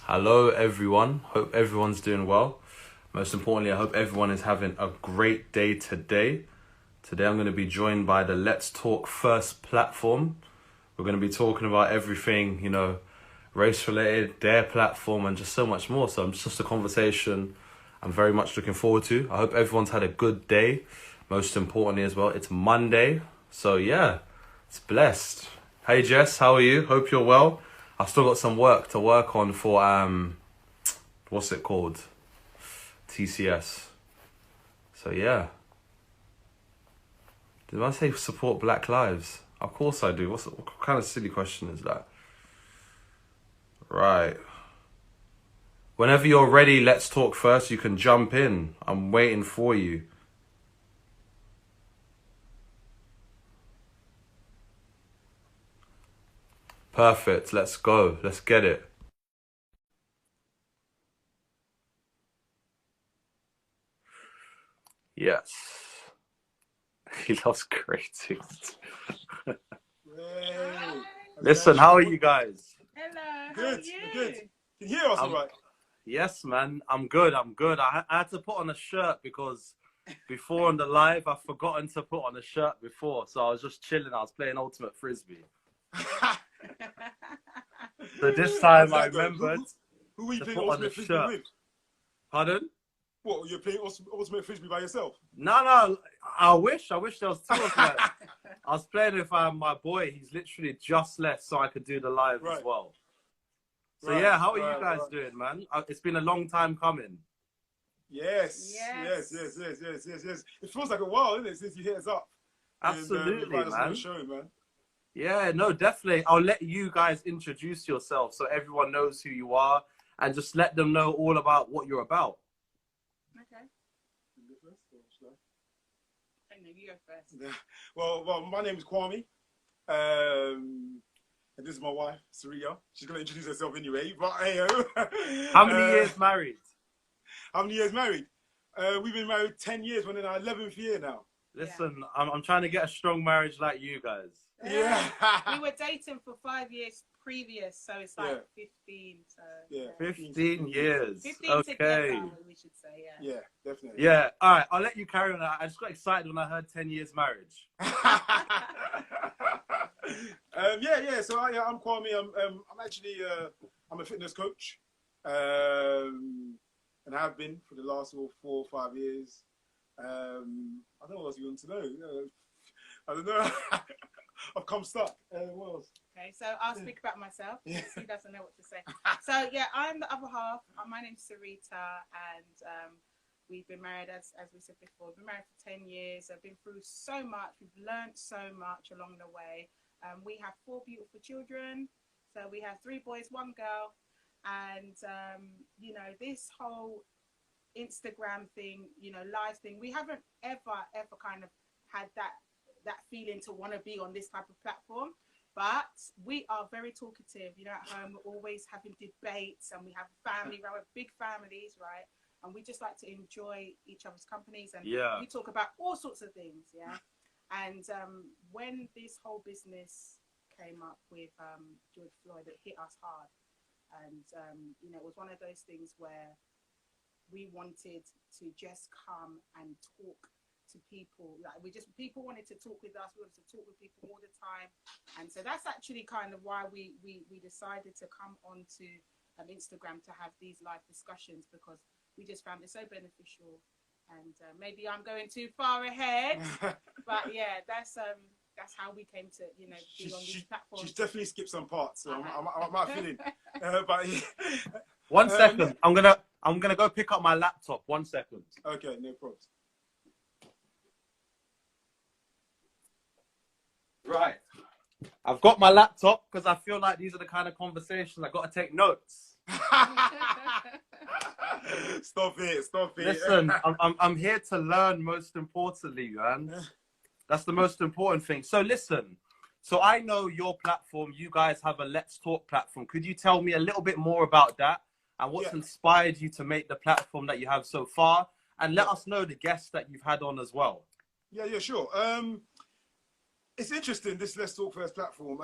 Hello, everyone. Hope everyone's doing well. Most importantly, I hope everyone is having a great day today. Today, I'm going to be joined by the Let's Talk First platform. We're going to be talking about everything, race related, their platform, and just so much more. So, it's just a conversation I'm very much looking forward to. I hope everyone's had a good day. Most importantly, as well, it's Monday. So, yeah, it's blessed. Hey, Jess, how are you? Hope you're well. I've still got some work to work on for what's it called? TCS. So yeah. Did I say support Black Lives? Of course I do. What kind of silly question is that? Right. Whenever you're ready, let's talk first. You can jump in. I'm waiting for you. Perfect. Let's go. Let's get it. Yes. He loves creating. Hey. Listen, how are you guys? Hello. Good, How are you? good. Can you hear us all right? Yes, man. I'm good. I had to put on a shirt because before on the live, I've forgotten to put on a shirt before. So I was just chilling. I was playing Ultimate Frisbee. So this time I remembered Who were you to playing put on the Ultimate Frisbee shirt. with? Pardon? What, you're playing Ultimate Frisbee by yourself? No. I wish there was two of us. I was playing with my boy. He's literally just left so I could do the live as well. So yeah, how are you guys doing, man? It's been a long time coming. Yes. It feels like a while, isn't it, since you hit us up? Absolutely, and, man. On the show, man. Yeah, no, definitely. I'll let you guys introduce yourself so everyone knows who you are and just let them know all about what you're about. Okay. You go first. Well, my name is Kwame. And this is my wife, Saria. She's going to introduce herself anyway. But hey, how many years married? How many years married? We've been married 10 years. We're in our 11th year now. Listen, yeah. I'm trying to get a strong marriage like you guys. Yeah. We were dating for 5 years previous, so it's like 15. So yeah. 15 years. 15 okay. Together, we should say, yeah. Yeah, definitely. Yeah. All right, I'll let you carry on. I just got excited when I heard 10 years marriage. Yeah. So I'm Kwame. I'm actually I'm a fitness coach, and I have been for the last 4 or 5 years. I don't know what else you want to know. I don't know. I've come stuck. What else? Okay, so I'll speak about myself because he doesn't know what to say. So yeah, I'm the other half. My name's Sarita, and we've been married, as we said before. We've been married for 10 years. I've been through so much. We've learned so much along the way. We have 4 beautiful children. So we have 3 boys, 1 girl, and this whole Instagram thing, live thing, we haven't ever kind of had that feeling to want to be on this type of platform, but we are very talkative. At home we're always having debates, and we have family, we're big families, right? And we just like to enjoy each other's companies, and we talk about all sorts of things. And when this whole business came up with George Floyd, it hit us hard, and it was one of those things where we wanted to just come and talk to people. People wanted to talk with us. We wanted to talk with people all the time, and so that's actually kind of why we decided to come onto Instagram to have these live discussions, because we just found it so beneficial. And maybe I'm going too far ahead, but yeah, that's how we came to be on these platforms. She's definitely skipped some parts, so I might fill in. But yeah. 1 second, I'm gonna go pick up my laptop. 1 second. Okay, no problem. Right. I've got my laptop because I feel like these are the kind of conversations I got to take notes. Stop it. Listen, I'm here to learn, most importantly, man. That's the most important thing. So listen, so I know your platform, you guys have a Let's Talk platform. Could you tell me a little bit more about that and what's inspired you to make the platform that you have so far? And let us know the guests that you've had on as well. Yeah, sure. It's interesting, this Let's Talk First platform.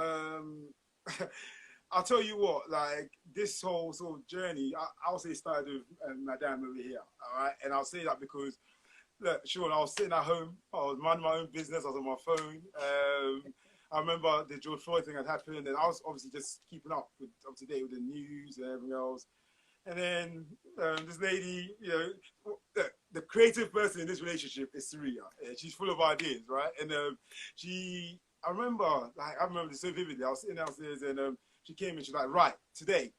I'll tell you what, like this whole sort of journey, I'll say started with Madame over here, all right? And I'll say that because, look, sure, I was sitting at home, I was minding my own business, I was on my phone. I remember the George Floyd thing had happened, and I was obviously just keeping up to date with the news and everything else. And then this lady, you know, the creative person in this relationship is Surya. She's full of ideas, right? And I remember this so vividly. I was sitting downstairs and she came and she's like, right, today,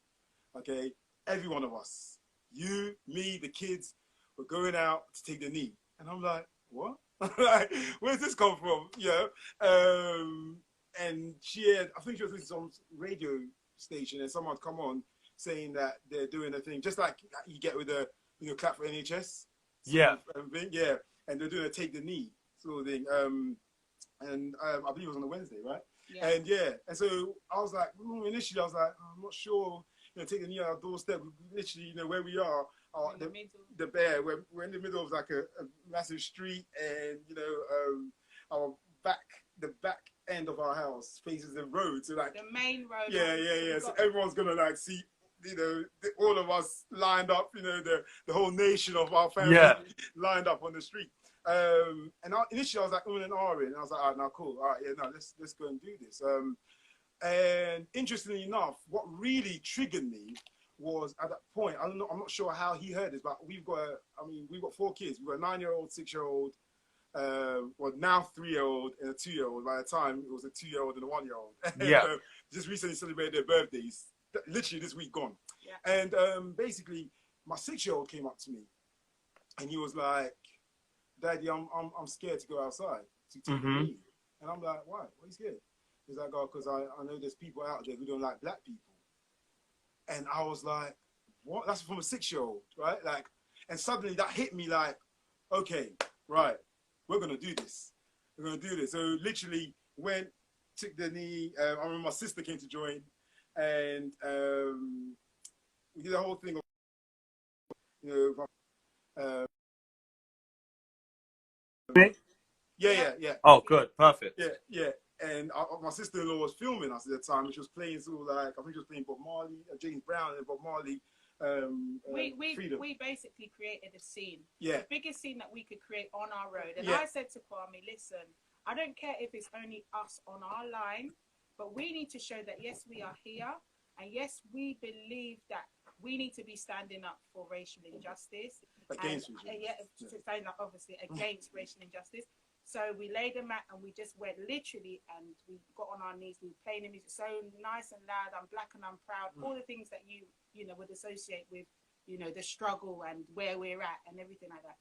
okay, every one of us, you, me, the kids, we're going out to take the knee. And I'm like, what? Like, where's this come from? You know? And I think she was listening to some radio station and someone come on saying that they're doing a thing, just like you get with the, you know, clap for NHS. Yeah. Thing, yeah. And they're doing a take the knee sort of thing. And I believe it was on a Wednesday, right? Yeah. And yeah, and so I was like, initially I was like, I'm not sure, you know, take the knee on our doorstep, literally, you know, where we are, the bear, we're in the middle of like a massive street, and you know, the back end of our house faces the road, so like the main road. Yeah. So everyone's gonna like see, you know, all of us lined up, you know, the whole nation of our family lined up on the street. And initially I was like, and ahhing, and I was like, all right, now cool, all right, yeah, no, let's go and do this. And interestingly enough, what really triggered me was at that point, I'm not sure how he heard this, but we've got 4 kids. We've got a 9-year-old, 6-year-old, well now 3-year-old and a 2-year-old. By the time it was a 2-year-old and a 1-year-old. Yeah. Just recently celebrated their birthdays, literally this week gone. Yeah. And basically, my 6-year-old came up to me, and he was like, "Daddy, I'm scared to go outside to take the knee." And I'm like, "Why? Why are you scared?" He's like, "Oh, because I know there's people out there who don't like black people." And I was like, "What?" That's from a 6-year-old, right? Like, and suddenly that hit me like, okay, right, we're gonna do this. We're gonna do this. So literally took the knee. I remember my sister came to join, and we did the whole thing of, you know, yeah. Oh, good, perfect. Yeah. And my sister-in-law was filming us at the time, and she was playing sort of like, I think she was playing Bob Marley, James Brown and Bob Marley. We basically created a scene. Yeah. The biggest scene that we could create on our road. And Yeah. I said to Kwame, listen, I don't care if it's only us on our line, but we need to show that yes, we are here, and yes, we believe that we need to be standing up for racial injustice. Against standing up obviously against racial injustice. So we laid the mat and we just went literally, and we got on our knees. We were playing the music so nice and loud. I'm black and I'm proud. All the things that you know would associate with, you know, the struggle and where we're at and everything like that.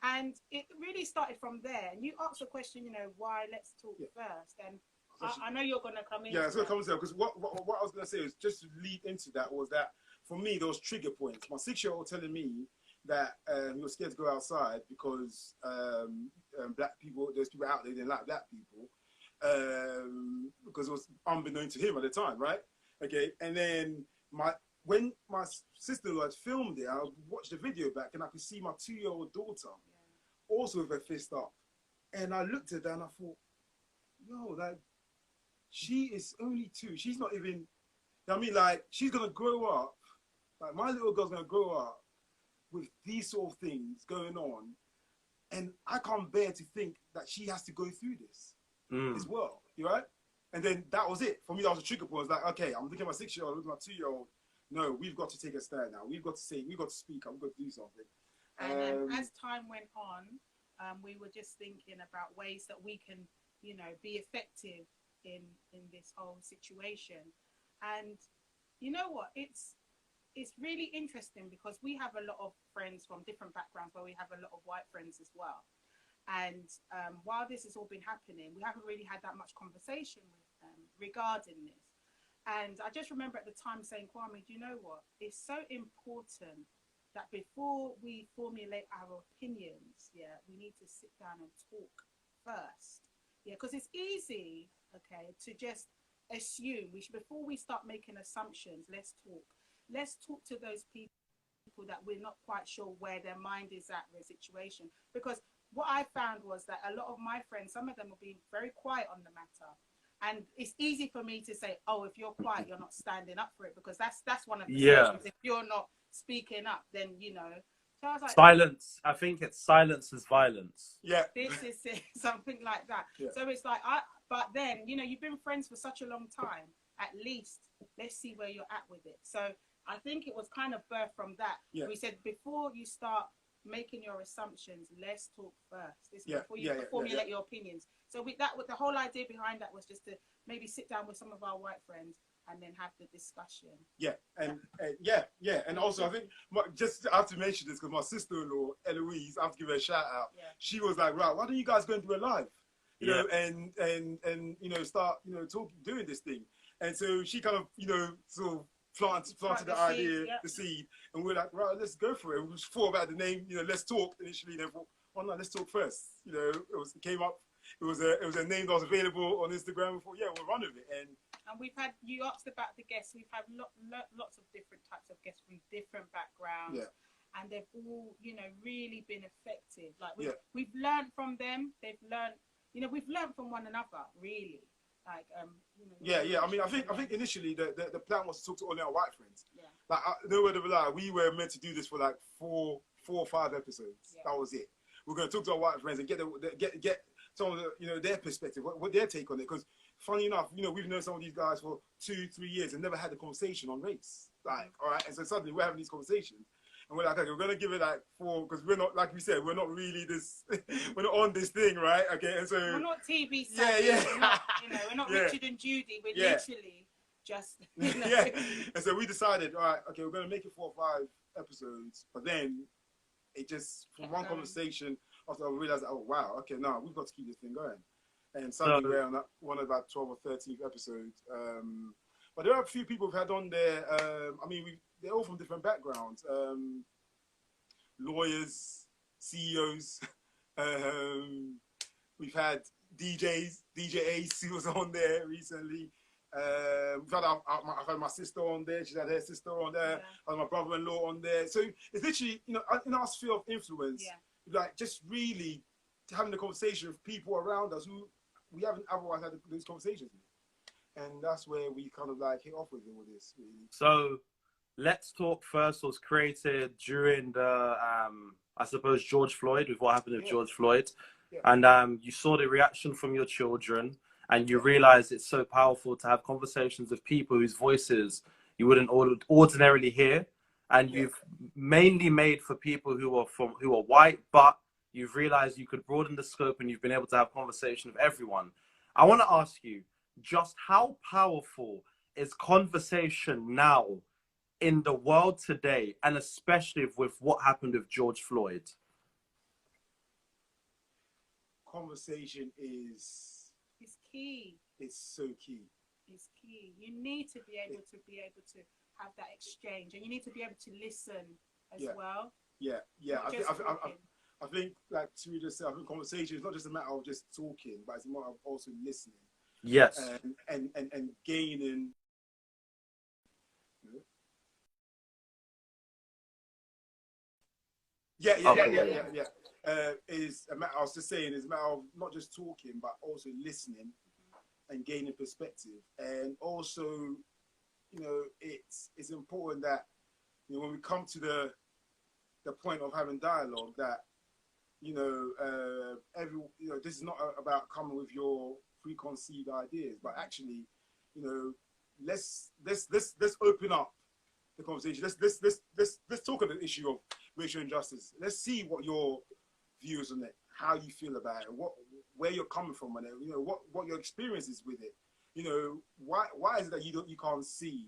And it really started from there. And you asked the question, you know, why Let's Talk first. And I know you're going to come in. Yeah, it's going to come into that, because what I was going to say is, just to lead into that, was that for me, those trigger points. My 6-year-old telling me that he was scared to go outside because black people, there's people out there that didn't like black people, because it was unbeknown to him at the time, right? Okay, and then when my sister-in-law had filmed it, I watched the video back and I could see my 2-year-old daughter also with her fist up, and I looked at her and I thought, yo, like, she is only 2. She's not even, I mean, like, she's gonna grow up, like, my little girl's gonna grow up with these sort of things going on, and I can't bear to think that she has to go through this as well, you right? And then that was it. For me, that was a trigger point. It's like, okay, I'm looking at my 6-year-old, looking at my 2-year-old. No, we've got to take a stand now. We've got to say, we've got to speak up, we've got to do something. And as time went on, we were just thinking about ways that we can, you know, be effective in this whole situation. And you know what? It's really interesting because we have a lot of friends from different backgrounds, but we have a lot of white friends as well. And while this has all been happening, we haven't really had that much conversation with them regarding this. And I just remember at the time saying, Kwame, do you know what? It's so important that before we formulate our opinions, we need to sit down and talk first. Because it's easy, okay, to just assume. Before we start making assumptions, let's talk. Let's talk to those people that we're not quite sure where their mind is at with the situation. Because what I found was that a lot of my friends, some of them were being very quiet on the matter. And it's easy for me to say, oh, if you're quiet, you're not standing up for it, because that's one of the Yeah. solutions. If you're not speaking up, then, you know. So I was like, silence. I think it's silence is violence. Yeah. this is it, something like that. Yeah. So it's like, but then, you know, you've been friends for such a long time. At least let's see where you're at with it. So I think it was kind of birthed from that. Yeah. We said, before you start making your assumptions, let's talk first. Before you formulate your opinions. So the whole idea behind that was just to maybe sit down with some of our white friends and then have the discussion. Yeah, and and also I think just I have to mention this because my sister-in-law Eloise, I have to give her a shout out. Yeah. She was like, right, why don't you guys go and do a live, you know, and you know, start, you know, doing this thing. And so she kind of, you know, sort of planted the idea, the seed, and we're like, right, let's go for it. We thought about the name, you know, Let's Talk initially, and then thought, oh no, let's talk first. You know, it came up. It was a name that was available on Instagram. We thought, yeah, we'll run with it. And we've had, you asked about the guests. We've had lots of different types of guests from different backgrounds, and they've all, you know, really been effective. Like we've learned from them. They've learned, you know, we've learned from one another, really. Like, you know, I mean, I think initially the plan was to talk to only our white friends. Yeah. Like, no word of a lie, we were meant to do this for like four or five episodes. Yeah. That was it. We're going to talk to our white friends and get some of the, you know, their perspective, what their take on it. Because funny enough, you know, we've known some of these guys for 2-3 years and never had a conversation on race. Like, all right, and so suddenly we're having these conversations. And we're like, okay, we're going to give it like 4, because we're not, like we said, we're not really this, we're not on this thing, right? Okay, and so. We're not TV stars. Yeah. We're not, you know, we're not Richard and Judy. We're literally just, you know. And so we decided, all right, okay, we're going to make it 4 or 5 episodes. But then it just, from one conversation, after I realized, oh, wow, okay, now we've got to keep this thing going. And suddenly we're on one of about 12 or 13 episodes. But there are a few people we've had on there. I mean, they're all from different backgrounds. Lawyers, CEOs. We've had DJs. DJ Ace, who was on there recently. I've had my sister on there. She's had her sister on there. I had my brother-in-law on there. So it's literally, you know, in our sphere of influence, like just really having a conversation with people around us who we haven't otherwise had these conversations with. And that's where we kind of like hit off with all this, really. So Let's Talk First was created during the, I suppose, George Floyd, with what happened with George Floyd. Yeah. And you saw the reaction from your children, and you realized it's so powerful to have conversations with people whose voices you wouldn't ordinarily hear. And you've mainly made for people who are white, but you've realized you could broaden the scope, and you've been able to have conversation with everyone. I want to ask you, just how powerful is conversation now in the world today, and especially with what happened with George Floyd? Conversation is key. It's so key. It's key. You need to be able to have that exchange, and you need to be able to listen as well. Yeah. I think, like Sarita said, I think conversation is not just a matter of just talking, but it's a matter of also listening. Yes. And gaining. Yeah. Is a matter. I was just saying, it's a matter of not just talking, but also listening and gaining perspective. And also, you know, it's important that, you know, when we come to the point of having dialogue, that, you know, this is not about coming with your preconceived ideas, but actually, you know, let's open up the conversation. Let's talk about the issue of racial injustice. Let's see what your views on it, how you feel about it, where you're coming from on it. You know, what your experience is with it. You know, why is it that you can't see,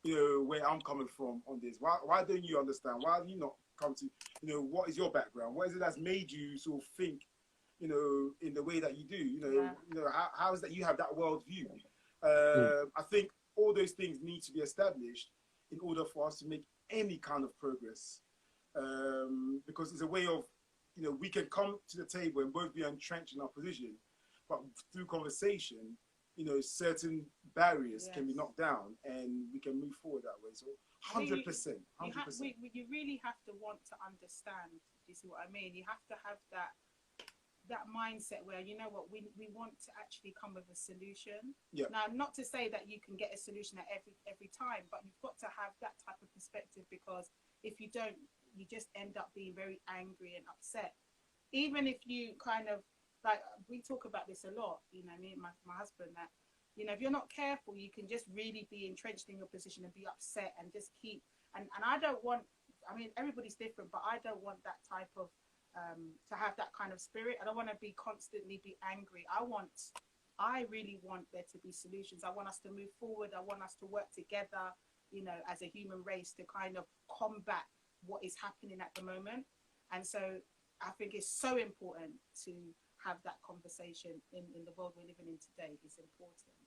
you know, where I'm coming from on this? Why don't you understand? Why have you not come to, you know, what is your background? What is it that's made you sort of think, you know, in the way that you do? You know, how is that you have that world view? I think all those things need to be established in order for us to make any kind of progress, because it's a way of, you know, we can come to the table and both be entrenched in our position, but through conversation, you know, certain barriers can be knocked down and we can move forward that way. So 100%. You really have to want to understand. Do you see what I mean? You have to have that mindset where, you know what, we want to actually come with a solution. Yeah. Now, not to say that you can get a solution at every time, but you've got to have that type of perspective, because if you don't, you just end up being very angry and upset. Even if you kind of, like, we talk about this a lot, you know, me and my husband, that, you know, if you're not careful, you can just really be entrenched in your position and be upset and just keep, and I don't want, I mean, everybody's different, but I don't want that type of, to have that kind of spirit. I don't want to be constantly be angry. I really want there to be solutions. I want us to move forward. I want us to work together, you know, as a human race, to kind of combat what is happening at the moment. And so I think it's so important to have that conversation in the world we're living in today. It's important.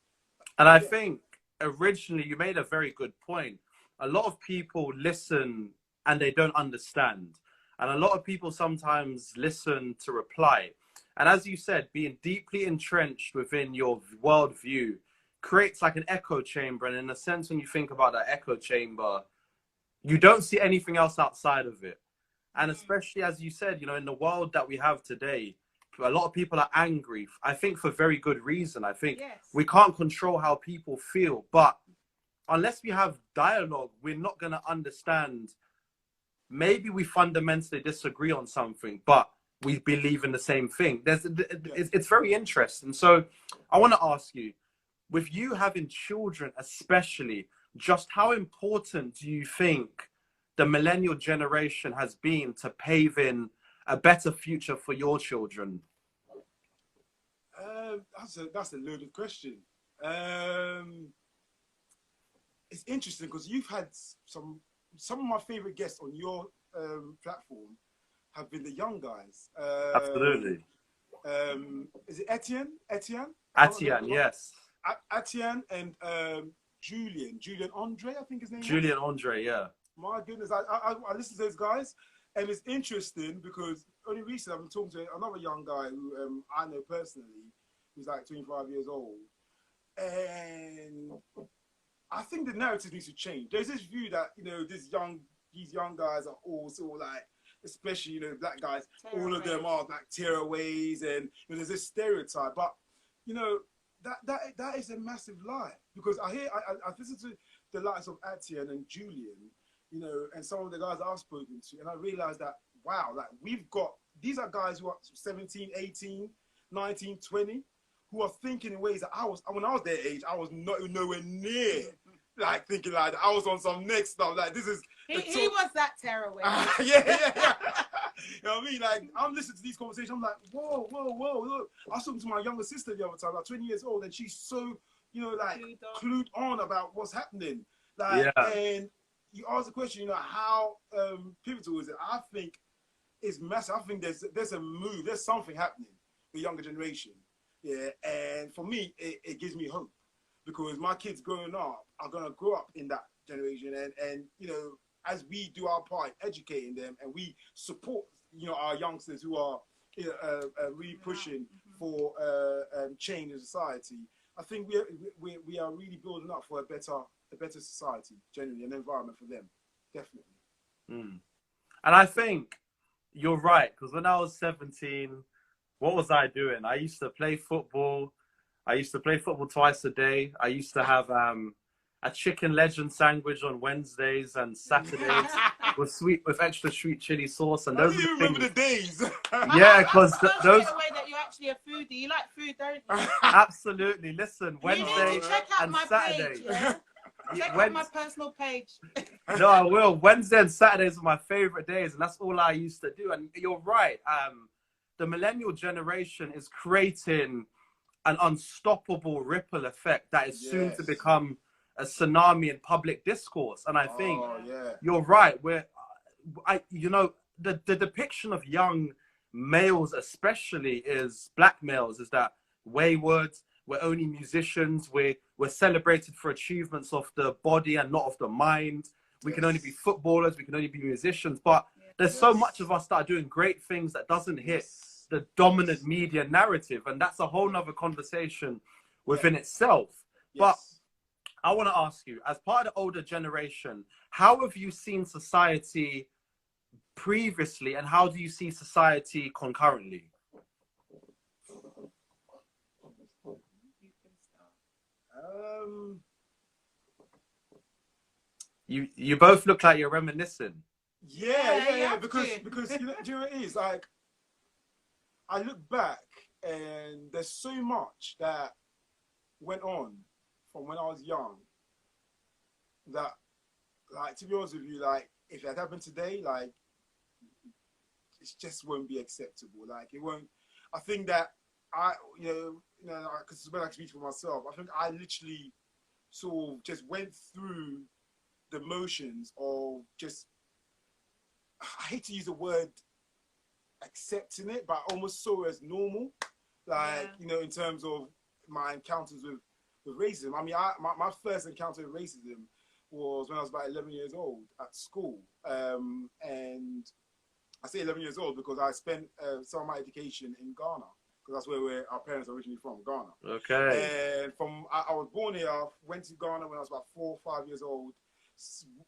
And I think originally you made a very good point. A lot of people listen and they don't understand. And a lot of people sometimes listen to reply. And as you said, being deeply entrenched within your worldview creates like an echo chamber. And in a sense, when you think about that echo chamber, you don't see anything else outside of it. And especially, as you said, you know, in the world that we have today, a lot of people are angry. I think for very good reason. I think we can't control how people feel. But unless we have dialogue, we're not going to understand. Maybe we fundamentally disagree on something, but we believe in the same thing. It's very interesting. So I want to ask you, with you having children especially, just how important do you think the millennial generation has been to paving a better future for your children? That's a loaded question. It's interesting because you've had some of my favorite guests on your platform have been the young guys. Absolutely. Is it Etienne? Etienne, yes. Etienne and Julian Andre, I think his name Julian Andre, yeah. My goodness, I listen to those guys, and it's interesting because only recently I've been talking to another young guy who I know personally, who's like 25 years old, and I think the narrative needs to change. There's this view that, you know, these young guys are all sort of like, especially, you know, black guys, all of them are like tearaways, and you know, there's this stereotype. But you know, that is a massive lie, because I listen to the likes of Etienne and Julian, you know, and some of the guys I've spoken to, and I realized that, wow, like these are guys who are 17, 18, 19, 20, who are thinking in ways that when I was their age, I was nowhere near like thinking like that. I was on some next stuff. Like this is he was that tearaway. Yeah. You know what I mean? Like I'm listening to these conversations. I'm like, whoa. Look. I was talking to my younger sister the other time, like 20 years old, and she's so, you know, like clued on about what's happening. Like, and you ask the question, you know, how pivotal is it? I think it's massive. I think there's a move. There's something happening with the younger generation. Yeah, and for me, it gives me hope, because my kids growing up are going to grow up in that generation, and you know, as we do our part educating them, and we support, you know, our youngsters who are really pushing for change in society, I think we are really building up for a better society, generally, an environment for them, definitely. And I think you're right, because when I was 17, what was I doing? I used to play football. I used to play football twice a day. I used to have a chicken legend sandwich on Wednesdays and Saturdays with extra sweet chili sauce. And those. I do remember the days. Yeah, because those. The way that you're actually a foodie. You like food, don't you? Absolutely. Listen, Wednesday you need to check out and my Saturday. Page, yeah? Check out my personal page. No, I will. Wednesday and Saturdays are my favorite days, and that's all I used to do. And you're right. The millennial generation is creating an unstoppable ripple effect that is soon to become a tsunami in public discourse. And I think you're right. You know, the depiction of young males, especially is black males, is that wayward. We're only musicians. We're celebrated for achievements of the body and not of the mind. We can only be footballers. We can only be musicians. But there's so much of us that are doing great things that doesn't hit the dominant media narrative, and that's a whole nother conversation within itself. But I want to ask you, as part of the older generation, how have you seen society previously, and how do you see society concurrently? You both look like you're reminiscing. Yeah, because you know, do you know what it is? Like, I look back and there's so much that went on from when I was young that, like, to be honest with you, like, if it happened today, like, it just won't be acceptable. Like, it won't. I think that because when I speak for myself, I think I literally sort of just went through the motions of just, I hate to use the word accepting it, but I almost saw it as normal. Like, you know, in terms of my encounters with racism. I mean, my first encounter with racism was when I was about 11 years old at school. And I say 11 years old because I spent some of my education in Ghana, because that's where our parents are originally from, Ghana. Okay. And I was born here, went to Ghana when I was about 4 or 5 years old,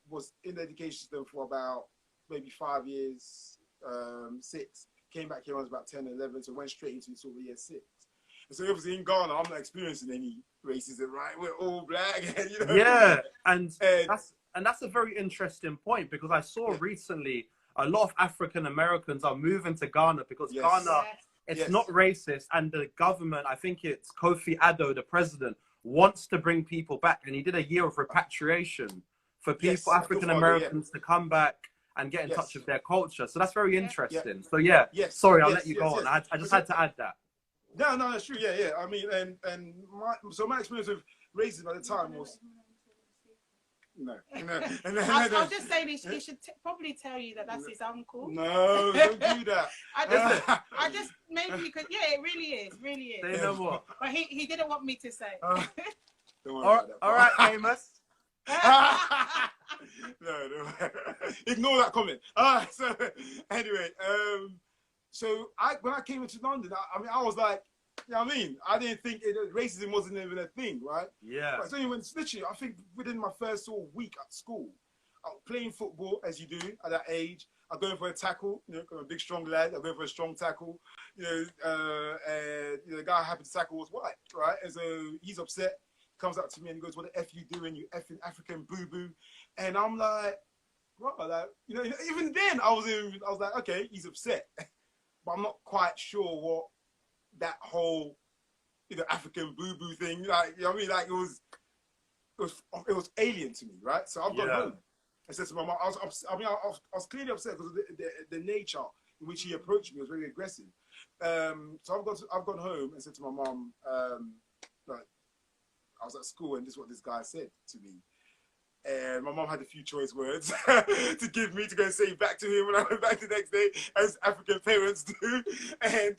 was in the education system for about maybe 5 years, 6. Came back here when I was about 10, 11, so went straight into sort of year 6. And so obviously in Ghana, I'm not experiencing any racism, right? We're all black, you know. Yeah, and that's a very interesting point, because I saw recently a lot of African Americans are moving to Ghana because Ghana, it's not racist, and the government, I think it's Kofi Addo, the president, wants to bring people back, and he did a year of repatriation for people, African Americans, to come back and get in touch with their culture. So that's very interesting. So sorry, I'll let you go on. I just had to add that. No, that's true. Yeah. I mean, and my experience with racism at the time was no. I'll just say this. He should probably tell you that that's his uncle. No, don't do that. I just maybe you could. Yeah, it really is. Say no more. But he didn't want me to say. Don't worry about that. All right, Amos. No. Ignore that comment. So anyway, so when I came into London, I mean, I was like, you know what I mean? I didn't think racism wasn't even a thing, right? Yeah. But so when literally, I think within my first sort of week at school, I was playing football as you do at that age. I'm going for a tackle, you know, I'm a big strong lad. I'm going for a strong tackle, you know, and you know, the guy I happened to tackle was white, right? And so he's upset. Comes up to me and he goes, "What the F you doing, you effing African boo-boo?" And I'm like, well, like, you know, even then I was like, okay, he's upset. But I'm not quite sure what that whole, you know, African boo-boo thing, like, you know what I mean? Like, it was alien to me, right? So I've gone home. I said to my mom, I was clearly upset because the nature in which he approached me was very aggressive. So I've gone home and said to my mom, like, I was at school and this is what this guy said to me. And my mom had a few choice words to give me to go and say back to him when I went back the next day, as African parents do. And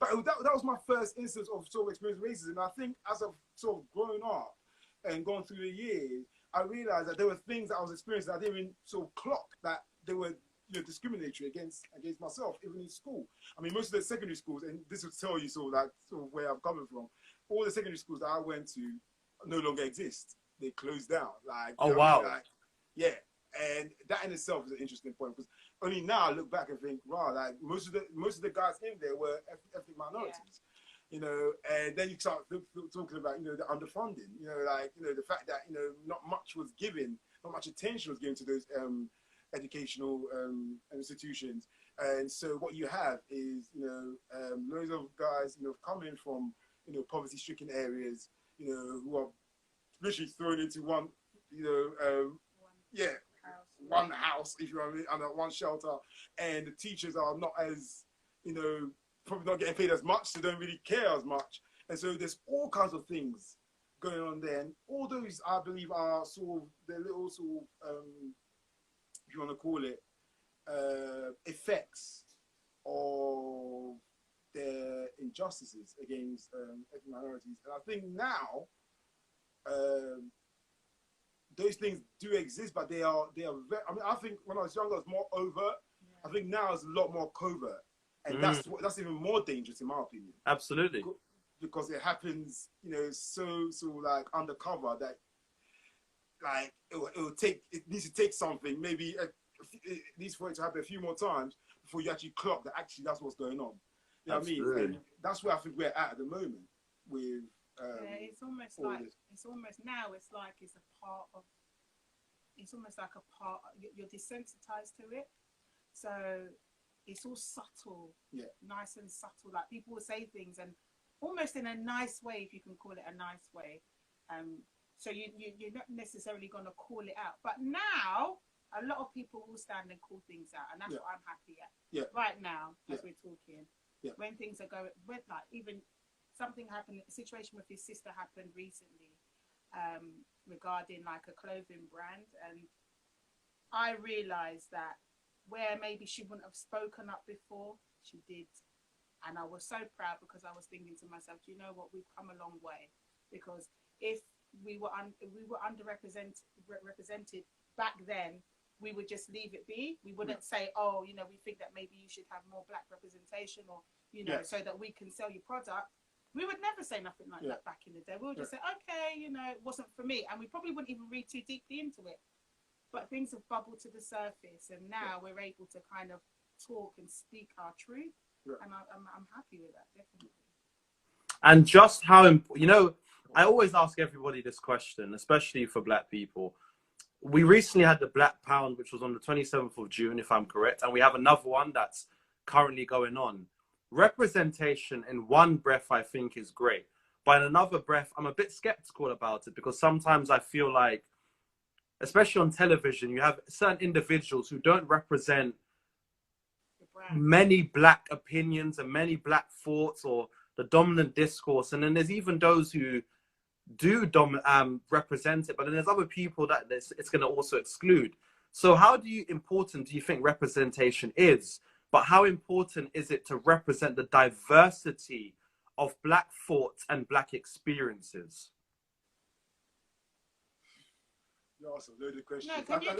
but that was my first instance of sort of experiencing racism. And I think as I've sort of grown up and gone through the years, I realized that there were things that I was experiencing that I didn't even sort of clock that they were, you know, discriminatory against myself, even in school. I mean, most of the secondary schools, and this will tell you sort of where I'm coming from, all the secondary schools that I went to no longer exist. They closed down. Like, oh wow, like, yeah, and that in itself is an interesting point, because only now I look back and think, wow, like most of the guys in there were ethnic minorities, you know, and then you start talking about, you know, the underfunding, you know, like, you know, the fact that, you know, not much attention was given to those educational institutions, and so what you have is, you know, loads of guys, you know, coming from, you know, poverty-stricken areas, you know, who are literally thrown into one, you know, one house, if you know what I mean, under one shelter, and the teachers are not as, you know, probably not getting paid as much, so they don't really care as much, and so there's all kinds of things going on there, and all those, I believe, are sort of the little sort of, if you want to call it, effects of their injustices against ethnic minorities, and I think now, those things do exist, but they are very, I mean, I think when I was younger, it was more overt. I think now it's a lot more covert, and that's even more dangerous, in my opinion. Absolutely, because it happens, you know, so like undercover that, like, it needs to take something, maybe it needs for it to happen a few more times before you actually clock that actually that's what's going on. You know what I mean? And that's where I think we're at the moment with It's almost like it's almost now. It's like it's a part of. It's almost like a part. You're desensitized to it, so it's all subtle, nice and subtle. Like people will say things and almost in a nice way, if you can call it a nice way. So you're not necessarily going to call it out. But now, a lot of people will stand and call things out, and that's what I'm happy at. Right now, as we're talking, when things are going, when like even something happened, a situation with his sister happened recently, regarding like a clothing brand, and I realised that where maybe she wouldn't have spoken up before, she did. And I was so proud because I was thinking to myself, do you know what, we've come a long way. Because if we were represented back then, we would just leave it be. We wouldn't say, oh, you know, we think that maybe you should have more black representation, or, you know, so that we can sell your product. We would never say nothing like that back in the day. We would just say, okay, you know, it wasn't for me. And we probably wouldn't even read too deeply into it. But things have bubbled to the surface, and now we're able to kind of talk and speak our truth. And I'm happy with that, definitely. And just how, you know, I always ask everybody this question, especially for black people. We recently had the Black Pound, which was on the 27th of June, if I'm correct. And we have another one that's currently going on. Representation in one breath, I think, is great. But in another breath, I'm a bit skeptical about it, because sometimes I feel like, especially on television, you have certain individuals who don't represent many black opinions and many black thoughts or the dominant discourse. And then there's even those who do represent it, but then there's other people that it's going to also exclude. So how important do you think representation is? But how important is it to represent the diversity of black thoughts and black experiences? You asked a loaded question. No, can you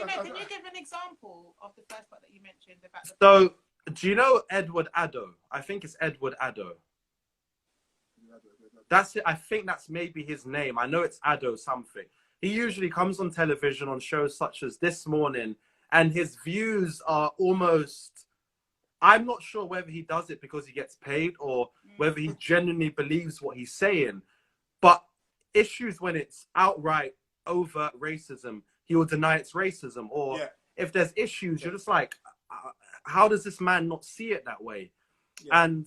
give an example of the first part that you mentioned about the... So, do you know Edward Addo? I think it's Edward Addo. That's it. I think that's maybe his name. I know it's Addo something. He usually comes on television on shows such as This Morning, and his views are almost... I'm not sure whether he does it because he gets paid or whether he genuinely believes what he's saying. But issues when it's outright overt racism, he will deny it's racism. Or if there's issues, you're just like, how does this man not see it that way? And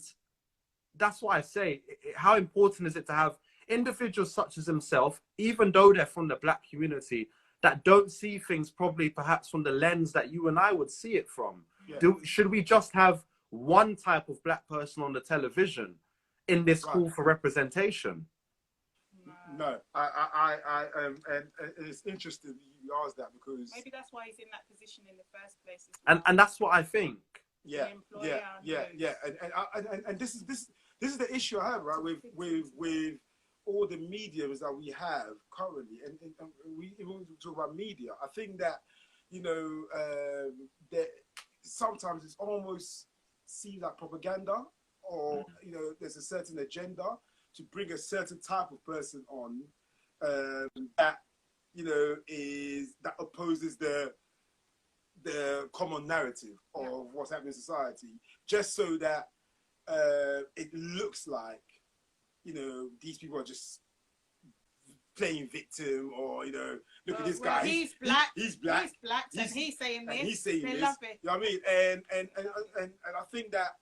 that's why I say, how important is it to have individuals such as himself, even though they're from the black community, that don't see things probably perhaps from the lens that you and I would see it from? Should we just have one type of black person on the television in this call for representation? No, and it's interesting you asked that, because maybe that's why he's in that position in the first place. And that's what I think. And this is the issue I have, right, with all the mediums that we have currently, and we even talk about media. I think that, you know, that sometimes it's almost seems like propaganda, or you know, there's a certain agenda to bring a certain type of person on that, you know, that opposes the common narrative of what's happening in society, just so that it looks like, you know, these people are just playing victim, or, you know, look at this guy. He's black. He's black. He's black, and he's saying this. And he's saying they this. love it. You know what I mean? And I think that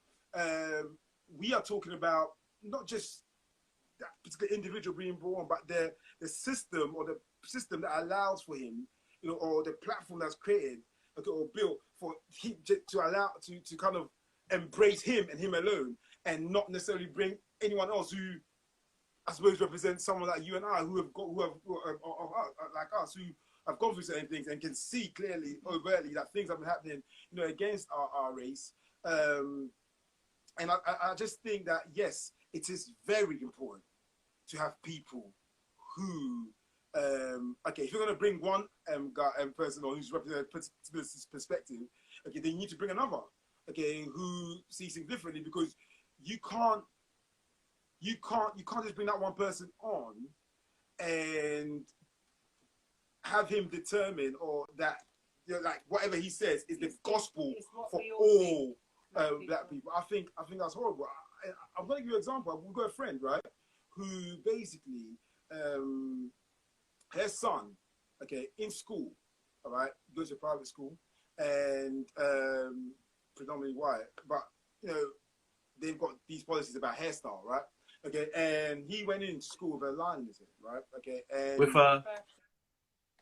we are talking about not just that particular individual being born, but the system, or the system that allows for him, you know, or the platform that's created or built for him to allow to kind of embrace him and him alone, and not necessarily bring anyone else who, I suppose, represents someone like you and I, who have like us, who have gone through certain things and can see clearly, overtly, that things have been happening, you know, against our race. And I just think that, yes, it is very important to have people who, okay, if you're going to bring one person on who's representing a perspective, okay, then you need to bring another, okay, who sees things differently, because you can't just bring that one person on and have him determine, or that, you know, like whatever he says is the gospel for all black people. I think that's horrible. I'm going to give you an example. We've got a friend, right, who basically, her son, okay, in school, all right, goes to private school, and predominantly white, but you know, they've got these policies about hairstyle, right? Okay, and he went into school with a line in his head, right? Okay, and With a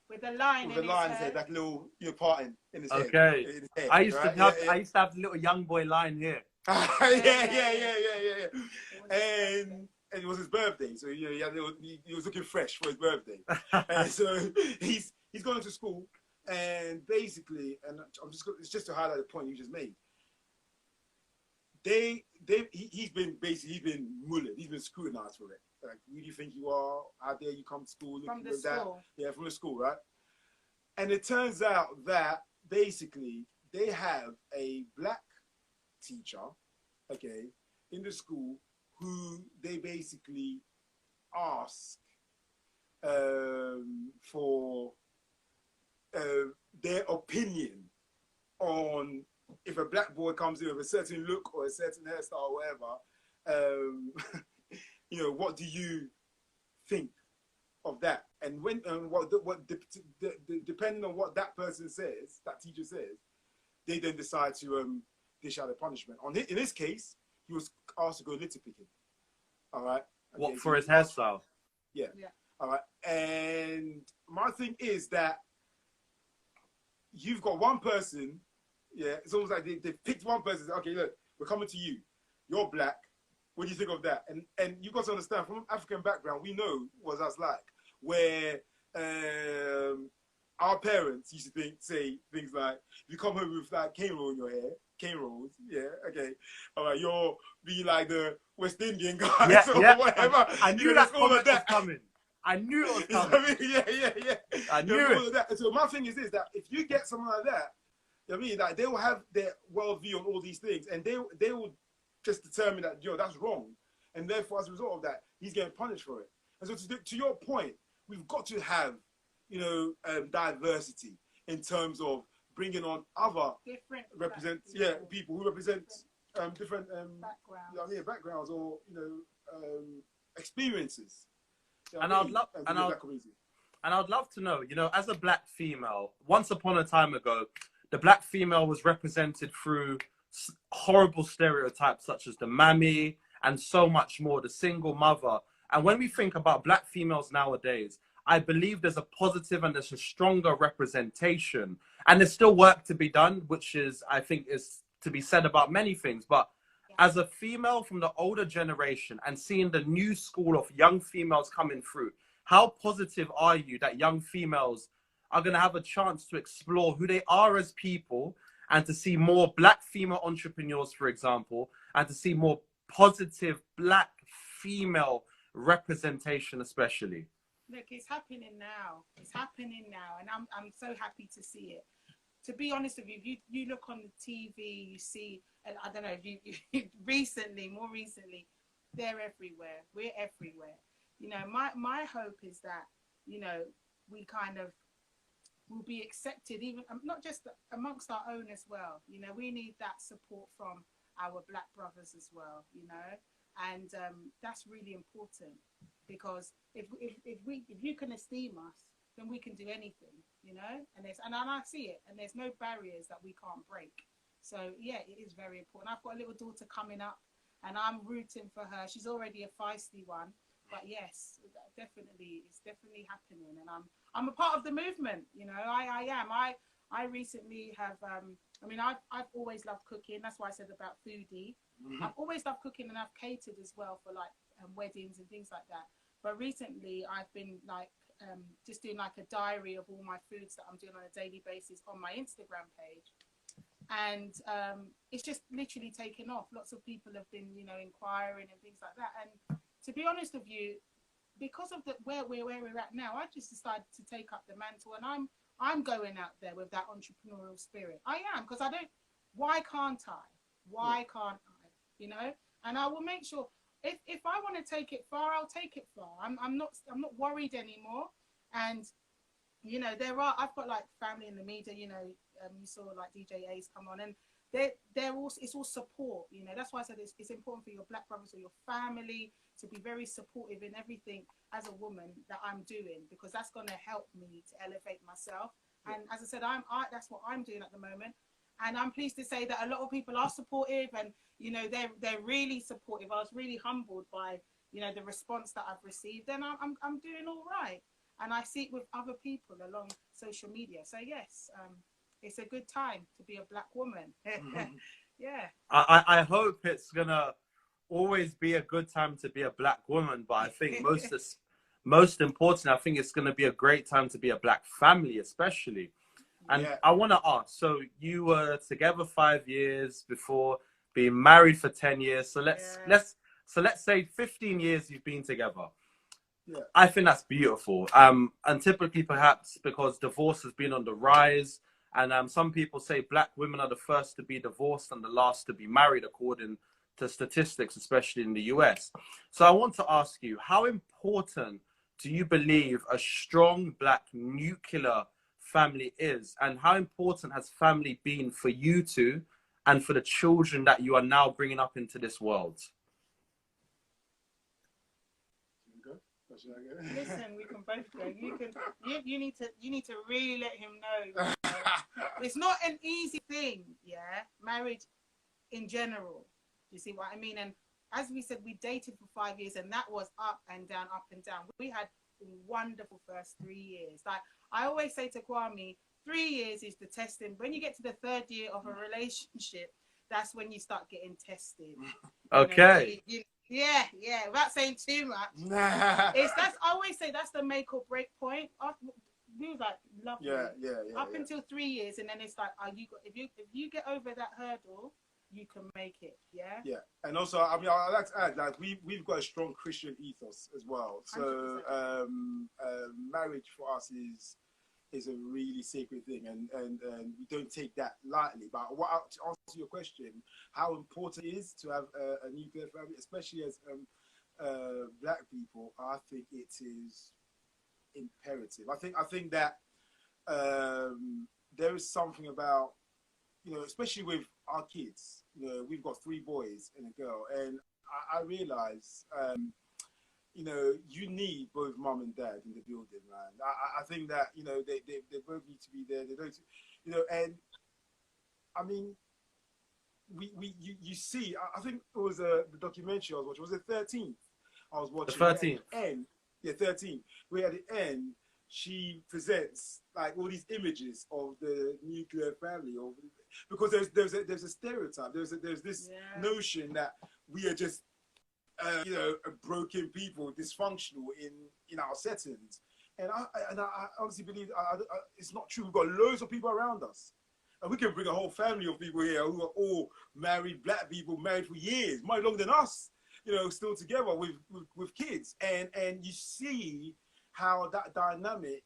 with a line with in a line in his his head, head. like a little, you know, parting in his head. okay. In his head, I used right? to have Yeah, I used to have the little young boy line here. yeah. And it was his birthday, so you know, he was looking fresh for his birthday, and so he's going to school, and basically, and it's just to highlight the point you just made. He's been mullered, he's been scrutinized for it. Like, who do you think you are? How dare you come to school From the with school. that? Yeah, from the school, right? And it turns out that basically they have a black teacher, okay, in the school who they basically ask for their opinion on if a black boy comes in with a certain look or a certain hairstyle or whatever. You know, what do you think of that? And when depending on what that person says, that teacher says, they then decide to dish out a punishment. In this case, he was asked to go litter picking. All right. Okay, What, for his hairstyle? Yeah. All right. And my thing is that you've got one person. Yeah, it's almost like they picked one person. Okay, look, we're coming to you. You're black. What do you think of that? And you got to understand, from an African background, we know what that's like, where our parents used to say things like, if you come home with like cane roll in your hair, cane rolls, yeah, okay, all right, you're be like the West Indian guys or whatever. I knew that comment was coming. I knew it was coming. You know what I mean? Yeah. I knew it. That. So my thing is this, that if you get someone like that, you know what I mean, like, they will have their worldview on all these things, and they will just determine that, yo, that's wrong. And therefore, as a result of that, he's getting punished for it. And so to your point, we've got to have, you know, diversity in terms of bringing on other people who represent different backgrounds. You know what I mean, backgrounds or, you know, experiences. You know And what I mean? I'd love to know, you know, as a black female, once upon a time ago, the black female was represented through horrible stereotypes such as the mammy and so much more, the single mother. And when we think about black females nowadays, I believe there's a positive and there's a stronger representation. And there's still work to be done, which is, I think, is to be said about many things. But as a female from the older generation and seeing the new school of young females coming through, how positive are you that young females are going to have a chance to explore who they are as people, and to see more black female entrepreneurs, for example, and to see more positive black female representation, especially? Look, it's happening now. It's happening now, and I'm so happy to see it. To be honest with you, if you look on the TV, you see, and I don't know, if you more recently, they're everywhere. We're everywhere. You know, my hope is that, you know, we kind of will be accepted, even not just amongst our own as well. You know, we need that support from our black brothers as well, you know, and that's really important, because if you can esteem us, then we can do anything, you know, and I see it, and there's no barriers that we can't break. So yeah, it is very important. I've got a little daughter coming up, and I'm rooting for her. She's already a feisty one, but yes, definitely, it's definitely happening, and I'm a part of the movement. You know, I am. I recently have. I mean, I've always loved cooking. That's why I said about foodie. Mm-hmm. I've always loved cooking, and I've catered as well for like weddings and things like that. But recently, I've been like just doing like a diary of all my foods that I'm doing on a daily basis on my Instagram page, and it's just literally taken off. Lots of people have been, you know, inquiring and things like that. And to be honest with you, because of where we're at now, I just decided to take up the mantle, and I'm going out there with that entrepreneurial spirit. I am, because I don't. Why can't I? Why can't I? You know, and I will make sure. If I want to take it far, I'll take it far. I'm not worried anymore. And you know, I've got like family in the media, you know, you saw like DJ A's come on, and they're also, it's all support, you know. That's why I said it's important for your black brothers or your family to be very supportive in everything as a woman that I'm doing, because that's going to help me to elevate myself. And as I said, that's what I'm doing at the moment. And I'm pleased to say that a lot of people are supportive, and, you know, they're really supportive. I was really humbled by, you know, the response that I've received, and I'm doing all right. And I see it with other people along social media. So yes, it's a good time to be a black woman. Yeah. I hope it's gonna always be a good time to be a black woman, but I think most important, I think it's gonna be a great time to be a black family, especially. And I want to ask, so you were together 5 years before, being married for 10 years. So let's say 15 years you've been together. Yeah. I think that's beautiful. And typically, perhaps because divorce has been on the rise, and some people say black women are the first to be divorced and the last to be married, according to statistics, especially in the US. So I want to ask you, how important do you believe a strong black nuclear family is, and how important has family been for you two and for the children that you are now bringing up into this world? Listen, we can both go. You need to really let him know. It's not an easy thing, yeah. Marriage in general. You see what I mean? And as we said, we dated for 5 years, and that was up and down, up and down. We had wonderful first 3 years. Like I always say to Kwame, 3 years is the testing. When you get to the third year of a relationship, that's when you start getting tested. Okay. Yeah. Without saying too much. I always say that's the make or break point. We was like lovely. Up until 3 years, and then it's like, if you get over that hurdle, you can make it. Yeah. And also, I mean, I'd like to add, like we've got a strong Christian ethos as well. So marriage for us is a really sacred thing, and we don't take that lightly. But to answer your question, how important it is to have a nuclear family, especially as black people, I think it is imperative. I think that there is something about, you know, especially with our kids. You know, we've got 3 boys and a girl, and I realize, you know, you need both mum and dad in the building, man. I think that, you know, they both need to be there. They don't, you know, and I mean, you see, I think it was the documentary I was watching. Was it 13th? I was watching. The 13th. And yeah, 13th. Where at the end she presents like all these images of the nuclear family, because there's a stereotype. There's this notion that we are just you know, broken people, dysfunctional in our settings, and I honestly believe it's not true. We've got loads of people around us, and we can bring a whole family of people here who are all married, black people, married for years, much longer than us, you know, still together with kids, and you see how that dynamic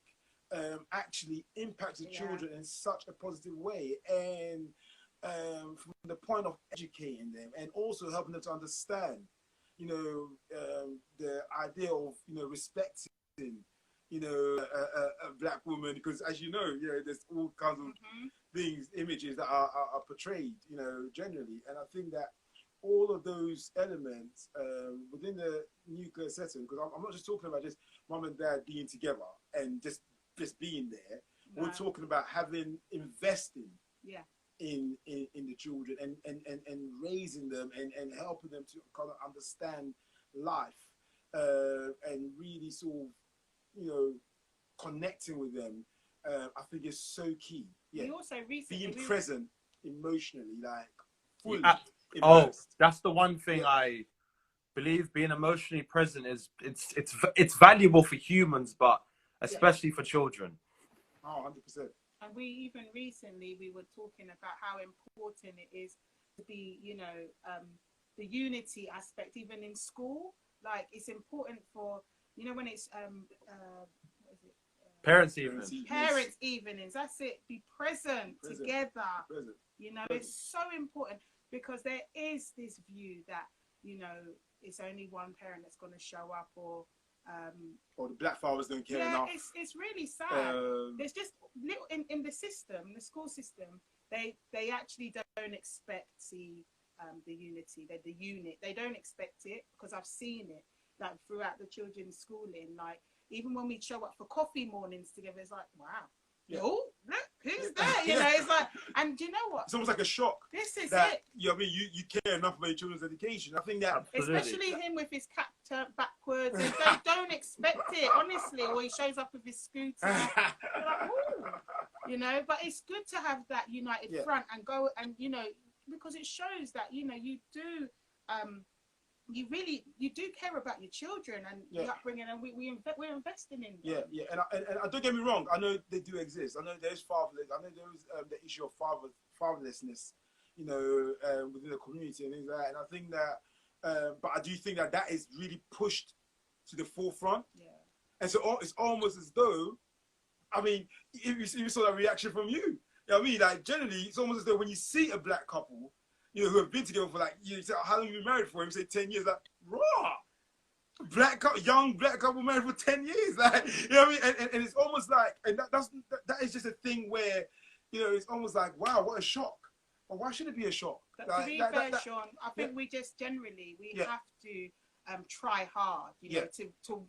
actually impacts the children in such a positive way, and from the point of educating them and also helping them to understand, you know, the idea of, you know, respecting, you know, a black woman, because as you know, there's all kinds of things, images that are portrayed, you know, generally, and I think that all of those elements within the nuclear setting, because I'm not just talking about just mum and dad being together and just being there. No. We're talking about investing in the children and raising them and helping them to kind of understand life and really sort of, you know, connecting with them. I think is so key. Yeah. We also recently being present emotionally, like fully. Oh, that's the one thing I believe. Being emotionally present it's valuable for humans, but especially for children. Oh, 100%. And we even recently we were talking about how important it is to be, you know, the unity aspect even in school. Like it's important for, you know, when it's what is it? Parents evenings. Parents evenings. That's it. Be present together. Present. You know, it's so important, because there is this view that, you know, it's only one parent that's going to show up, or, Or the black fathers don't care yeah, enough. it's really sad. There's just little in the system, the school system. They actually don't expect the unity, the unit. They don't expect it, because I've seen it like throughout the children's schooling. Like even when we show up for coffee mornings together, it's like, wow. Yeah. Oh, look, who's there? You know, it's like, and do you know what? It's almost like a shock. This is that, it. You know, I mean, you care enough about your children's education. I think that, especially him with his cap turned backwards, and don't expect it, honestly. Or he shows up with his scooter, you're like, ooh, you know. But it's good to have that united front and go, and you know, because it shows that you know you do. You do care about your children and the upbringing, and we're investing in them. Yeah. And don't get me wrong. I know they do exist. I know there's fatherless. I know there's the issue of fatherlessness, you know, within the community and things like that. And I think that, but I do think that is really pushed to the forefront. Yeah. And so it's almost as though, I mean, if you saw that reaction from you, you know what I mean? Like generally, it's almost as though when you see a black couple, you know, who have been together for like, you say, how long have you been married for? You say 10 years, like, raw. Young black couple married for 10 years. Like, you know what I mean? And it's almost like, and that is just a thing where, you know, it's almost like, wow, what a shock. But why should it be a shock? To be fair, Sean, I think we just generally, we have to try hard, you know,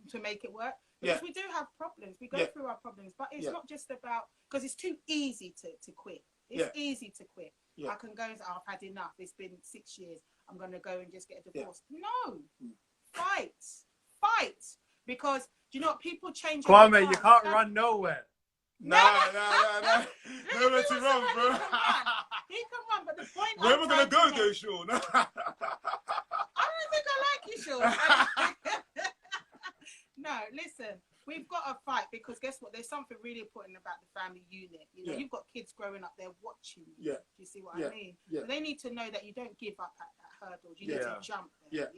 to make it work. Because we do have problems. We go through our problems. But it's not just about, because it's too easy to quit. It's easy to quit. I can go and say, oh, I've had enough. It's been 6 years. I'm going to go and just get a divorce. No. Fight. Because, do you know what? People change. Kwame, you can't run nowhere. No. Nowhere to run, bro. He can run, but the point where am I going to go, though, Sean? I don't think I like you, Sean. No, listen. We've got to fight, because guess what? There's something really important about the family unit. You know, you've got kids growing up there watching you. Do you see what I mean? So they need to know that you don't give up at hurdles. You need to jump there.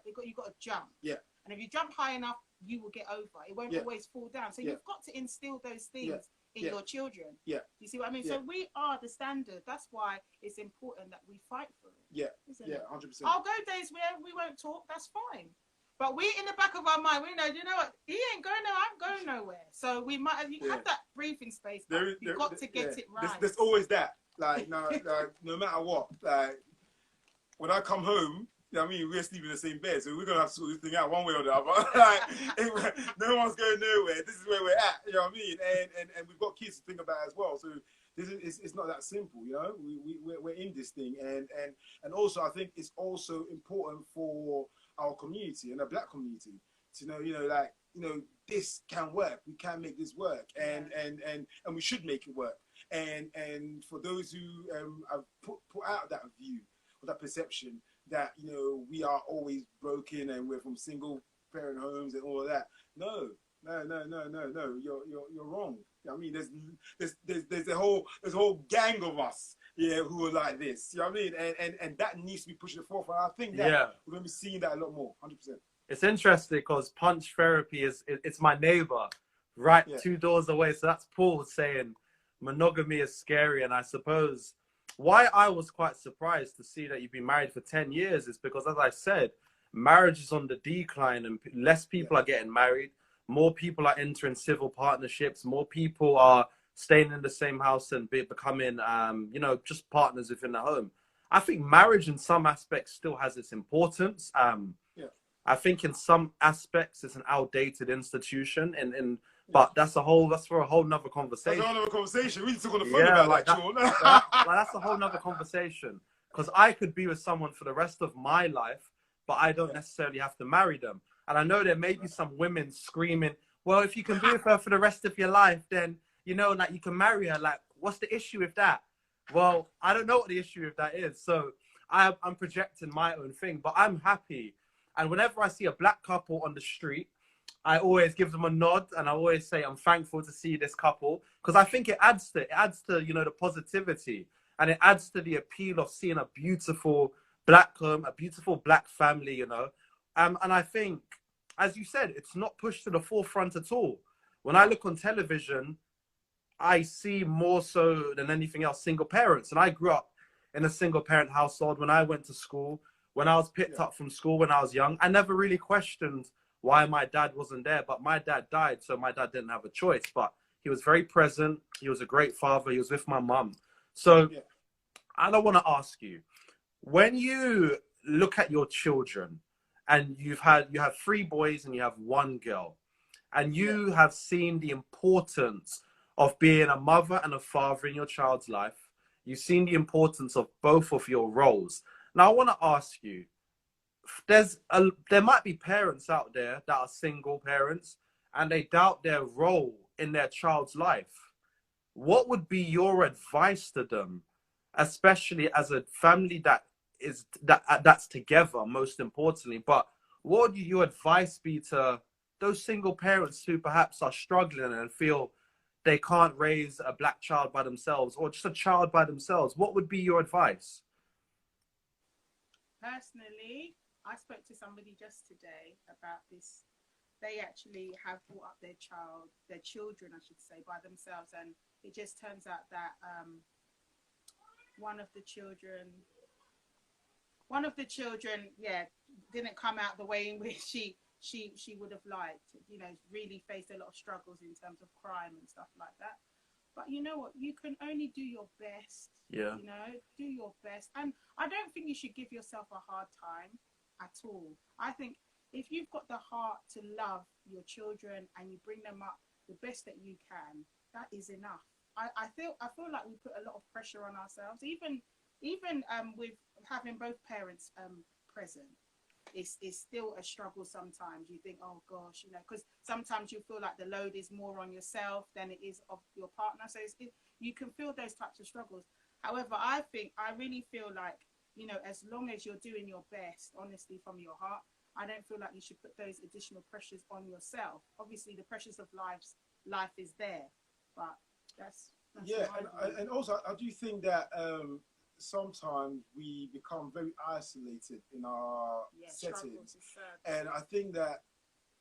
You've got to jump. And if you jump high enough, you will get over. It won't always fall down. So you've got to instill those things in your children. Do you see what I mean? So we are the standard. That's why it's important that we fight for it. Isn't it? 100%. I'll go days where we won't talk. That's fine. But we, in the back of our mind, we know, you know what, he ain't going nowhere, I'm going nowhere. So we might have that breathing space, but you've got to get it right. There's always that. Like, no matter what. Like, when I come home, you know what I mean, we're sleeping in the same bed, so we're going to have to sort this thing out one way or the other. Like, no one's going nowhere. This is where we're at, you know what I mean? And we've got kids to think about as well. So it's not that simple, you know? We're in this thing. And also, I think it's also important for our community and the black community to know, this can work. We can make this work, and we should make it work. And for those who have put out that view or that perception that we are always broken and we're from single parent homes and all of that, no, you're wrong. I mean, there's a whole gang of us, who are like this. You know what I mean? And that needs to be pushed to the forefront. I think that we're going to be seeing that a lot more. 100%. It's interesting because punch therapy it's my neighbor, right 2 doors away. So that's Paul saying monogamy is scary. And I suppose why I was quite surprised to see that you've been married for 10 years is because, as I said, marriage is on the decline and less people are getting married. More people are entering civil partnerships. More people are staying in the same house and becoming, just partners within the home. I think marriage in some aspects still has its importance. I think in some aspects it's an outdated institution, but that's for a whole nother conversation. That's a whole nother conversation. We need to talk on the phone about that, Sean. That's a whole nother conversation. Because I could be with someone for the rest of my life, but I don't necessarily have to marry them. And I know there may be some women screaming, well, if you can be with her for the rest of your life, then, you can marry her. Like, what's the issue with that? Well, I don't know what the issue with that is. So I'm projecting my own thing, but I'm happy. And whenever I see a black couple on the street, I always give them a nod and I always say, I'm thankful to see this couple. Because I think it adds to, the positivity. And it adds to the appeal of seeing a beautiful black home, a beautiful black family, And I think, as you said, it's not pushed to the forefront at all. When I look on television, I see more so than anything else single parents. And I grew up in a single parent household when I went to school, when I was picked up from school when I was young. I never really questioned why my dad wasn't there. But my dad died, so my dad didn't have a choice. But he was very present. He was a great father. He was with my mum. So I don't want to ask you, when you look at your children, and you have 3 boys and you have 1 girl, and you have seen the importance of being a mother and a father in your child's life. You've seen the importance of both of your roles. Now, I want to ask you, there might be parents out there that are single parents and they doubt their role in their child's life. What would be your advice to them, especially as a family that's together, most importantly? But what would your advice be to those single parents who perhaps are struggling and feel they can't raise a black child by themselves, or just a child by themselves? What would be your advice? Personally, I spoke to somebody just today about this. They actually have brought up their children, I should say, by themselves. And it just turns out that one of the children, didn't come out the way in which she would have liked, really faced a lot of struggles in terms of crime and stuff like that. But you know what? You can only do your best. Yeah. Do your best. And I don't think you should give yourself a hard time at all. I think if you've got the heart to love your children and you bring them up the best that you can, that is enough. I feel like we put a lot of pressure on ourselves, even with having both parents present. It's still a struggle sometimes. You think, oh gosh, because sometimes you feel like the load is more on yourself than it is of your partner. So you can feel those types of struggles. However, I really feel like, as long as you're doing your best, honestly, from your heart, I don't feel like you should put those additional pressures on yourself. Obviously, the pressures of life is there, but that's and also I do think that sometimes we become very isolated in our settings, and I think that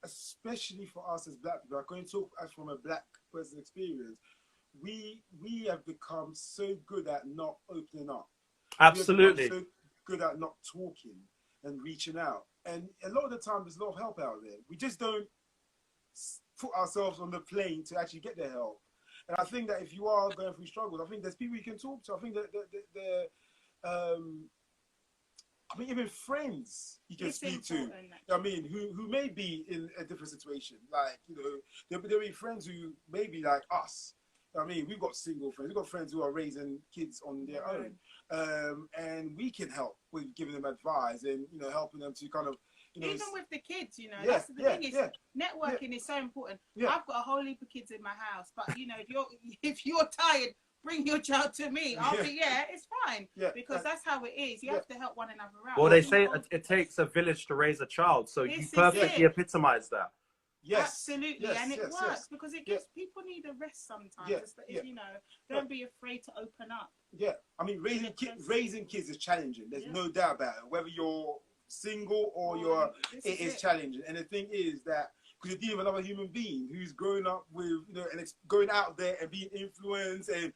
especially for us as black people, I'm going to talk from a black person experience, we have become so good at not opening up. Absolutely. We have become so good at not talking and reaching out, and a lot of the time there's a lot of help out there. We just don't put ourselves on the plane to actually get the help. And I think that if you are going through struggles, I think there's people you can talk to. I think that even friends you can speak to. Who may be in a different situation. Like, there'll be friends who may be like us. We've got single friends. We've got friends who are raising kids on their own, and we can help with giving them advice and helping them to kind of. Even with the kids, that's the thing is networking is so important. I've got a whole heap of kids in my house, but if you're tired, bring your child to me. I'll be it's fine because that's how it is. You have to help one another out. Well, they say it takes a village to raise a child, so you perfectly epitomize that. Yes, absolutely, and it works because it gives people need a rest sometimes. Don't be afraid to open up. Yeah, raising kids is challenging. There's no doubt about it. Whether you're single or it is challenging. And the thing is that because you're dealing with another human being who's growing up with and going out there and being influenced and